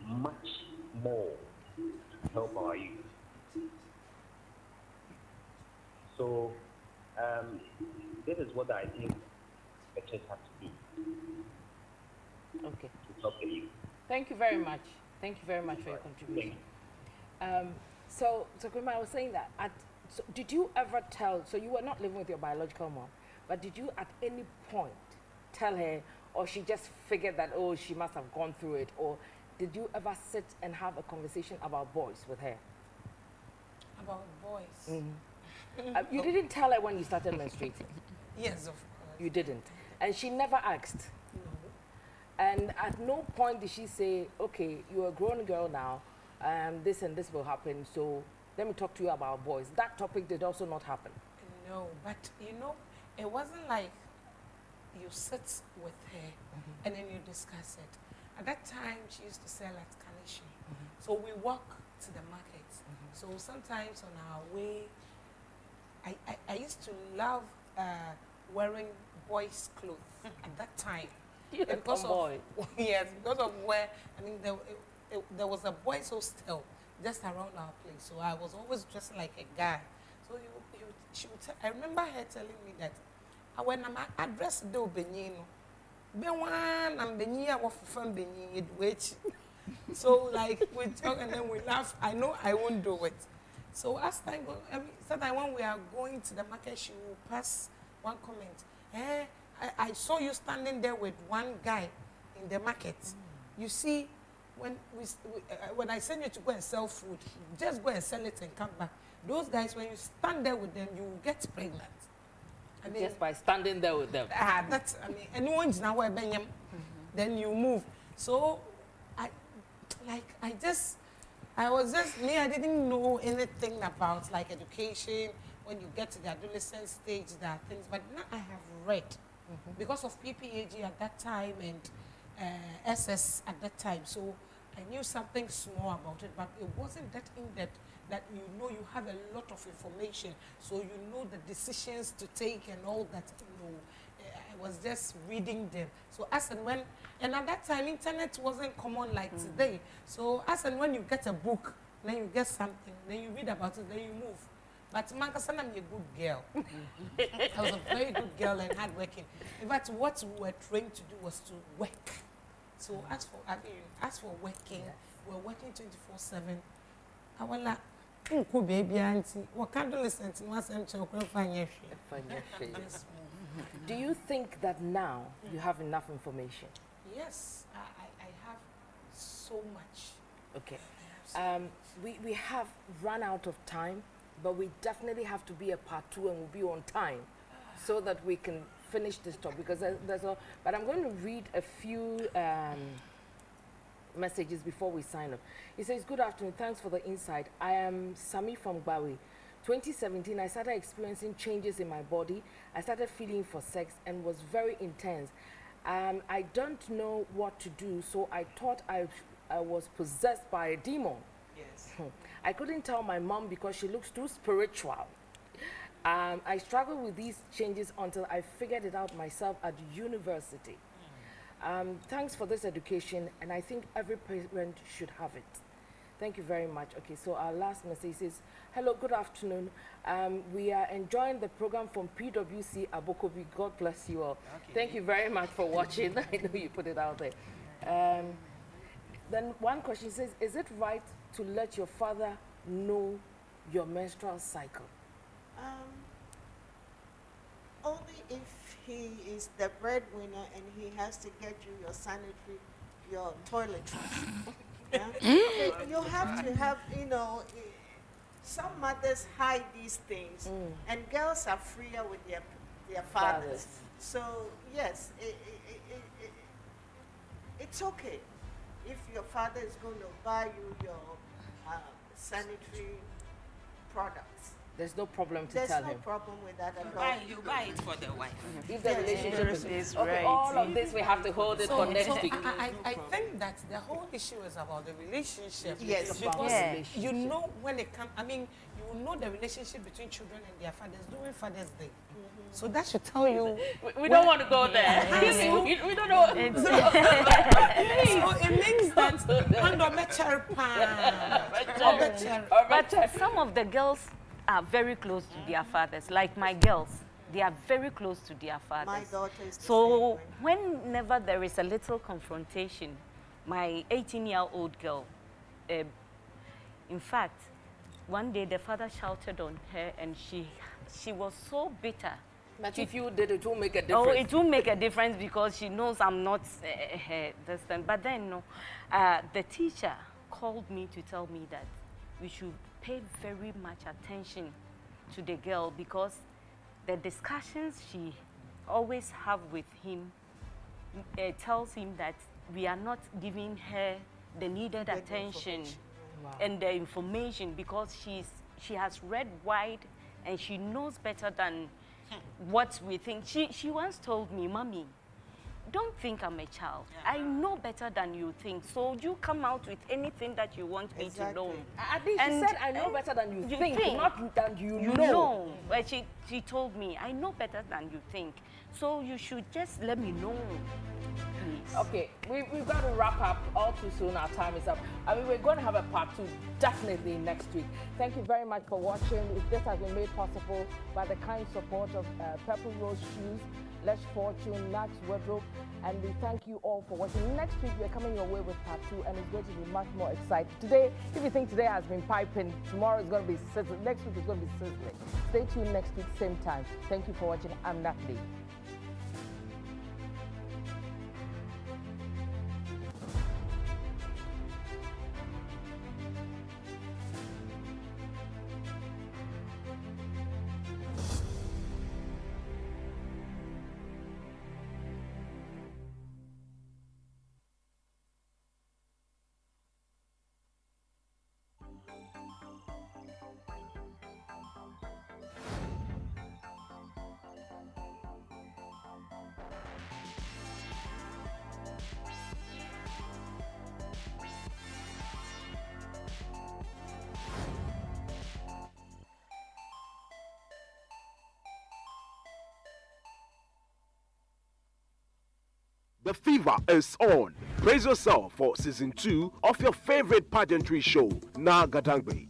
much more to help our youth. So, this is what I think the church has to do.
Okay.
To help the youth.
Thank you very much. Thank you very much for your contribution. So Grima, I was saying that, so did you ever tell, so you were not living with your biological mom, but did you at any point tell her, or she just figured that, oh, she must have gone through it, or did you ever sit and have a conversation about boys with her?
About boys?
You didn't tell her when you started menstruating?
Yes, of course.
You didn't? And she never asked? And at no point did she say, okay, you're a grown girl now, this and this will happen, so let me talk to you about boys. That topic did also not happen.
No, but it wasn't like you sit with her and then you discuss it. At that time, she used to sell at Carnation. So we walk to the market. So sometimes on our way, I used to love wearing boys' clothes at that time. Because of, yes, because of where, there was a boys' hostel just around our place. So I was always dressed like a guy. So she would I remember her telling me that when I'm addressed the Benino, so like we talk and then we laugh. I know I won't do it. So as time goes, sometimes when we are going to the market, she will pass one comment. I saw you standing there with one guy in the market. You see, when I send you to go and sell food, just go and sell it and come back. Those guys, when you stand there with them, you will get pregnant.
Just by standing there with them.
That's, anyone's now where then you move. So I didn't know anything about like education. When you get to the adolescent stage, there are things, but now I have read because of PPAG at that time and SS at that time. So I knew something small about it, but it wasn't that in-depth that you know you have a lot of information. So you know the decisions to take and all that, you know. I was just reading them. So as and when, and at that time, internet wasn't common like today. So as and when you get a book, then you get something, then you read about it, then you move. But Mankasan, I'm a good girl. I was a very good girl and hardworking. In fact, what we were trained to do was to work. So as for working, we're working 24/7. I was like, baby auntie, what kind of listen to my son?
Do you think that now you have enough information?
Yes, I have so much.
Okay. We have run out of time, but we definitely have to be a part 2 and we'll be on time so that we can finish this talk because there's a, but I'm going to read a few messages before we sign off. He says, good afternoon, thanks for the insight. I am Sami from Gbawe. 2017, I started experiencing changes in my body. I started feeling for sex and was very intense. I don't know what to do, so I thought I was possessed by a demon.
Yes.
I couldn't tell my mom because she looks too spiritual. I struggled with these changes until I figured it out myself at university. Thanks for this education, and I think every parent should have it. Thank you very much. Okay, so our last message says, hello, good afternoon. We are enjoying the program from PwC Abokobi. God bless you all. Okay. Thank you very much for watching. I know you put it out there. Then one question says, is it right to let your father know your menstrual cycle?
Only if he is the breadwinner and he has to get you your sanitary, your toiletries. Yeah? You have to have, you know, some mothers hide these things, and girls are freer with their fathers. So yes, it's okay if your father is going to buy you your sanitary products.
There's no problem to
There's
tell
no
him.
problem with that at all.
You buy it for the wife.
If the relationship is okay,
right.
all of this we have to hold it for next week.
I think that the whole issue is about the relationship.
Yes,
because you know when it comes, I mean, you know the relationship between children and their fathers during Father's Day. So that should tell you.
We don't want to go there. We don't know.
So it means that
but some of the girls are very close to their fathers. Like my girls, they are very close to their fathers.
My daughter is the
so whenever there is a little confrontation, my 18-year-old girl, in fact, one day the father shouted on her and she was so bitter.
But if you did, it will make a difference.
Oh, it will make a difference because she knows I'm not this time. But then, no, the teacher called me to tell me that we should pay very much attention to the girl because the discussions she always have with him tells him that we are not giving her the needed attention and the information because she has read wide and she knows better than what we think. She once told me, Mommy, don't think I'm a child. I know better than you think. So you come out with anything that you want me to know.
At least she said, I know better than you think, not than you know.
But she told me, I know better than you think. So you should just let me know. Please.
Okay, we've got to wrap up all too soon. Our time is up. I mean, we're going to have a part 2 definitely next week. Thank you very much for watching. This has been made possible by the kind support of Purple Rose Shoes, Less Fortune, Max Wardrobe, and we thank you all for watching. Next week, we're coming your way with part 2, and it's going to be much more exciting. Today, if you think today has been piping, tomorrow is going to be sizzling. Next week is going to be sizzling. Stay tuned next week, same time. Thank you for watching. I'm Natalie.
The fever is on. Praise yourself for season 2 of your favorite pageantry show, Na Gadangbe.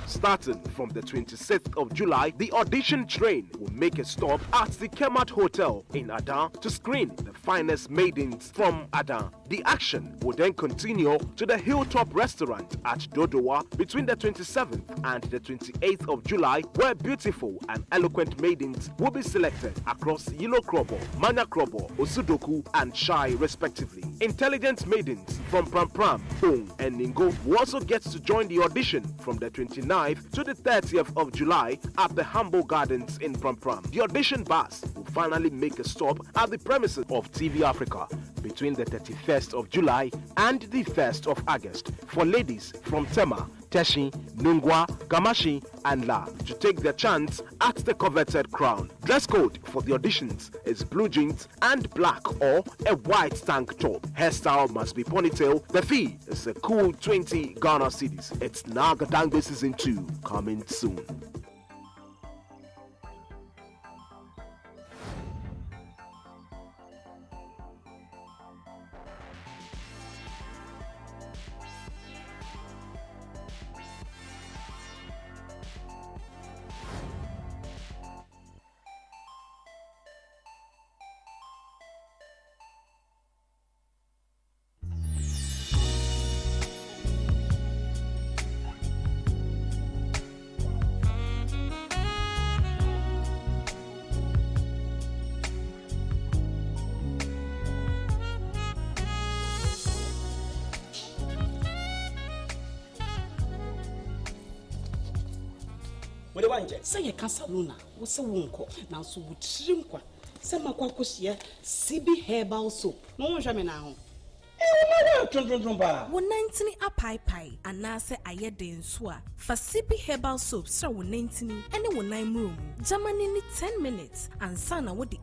Starting from the 26th of July, the audition train will make a stop at the Kemat Hotel in Adan to screen the finest maidens from Adan. The action will then continue to the Hilltop Restaurant at Dodowa between the 27th and the 28th of July, where beautiful and eloquent maidens will be selected across Yilo Krobo, Manya Krobo, Osudoku, and Shai respectively. Intelligent maidens from Pram Pram, Bong, and Ningo will also get to join the audition from the 29th to the 30th of July at the Humble Gardens in Pram Pram. The audition bus will finally make a stop at the premises of TV Africa between the 31st of July and the 1st of August for ladies from Tema, Teshi, Nungwa, Gamashi, and La to take their chance at the coveted crown. Dress code for the auditions is blue jeans and black or a white tank top. Hairstyle must be ponytail. The fee is a cool 20 Ghana cedis. It's Na Gadangbe season 2 coming soon.
Say a Casaluna was a wonko, now so would shrinkwa. Some aquacosia, CB herbal soap. No one shall now.
190 a pie and now say I had the swa. For CB herbal soap, so 190 and 1 room. Germany 10 minutes and Sana would the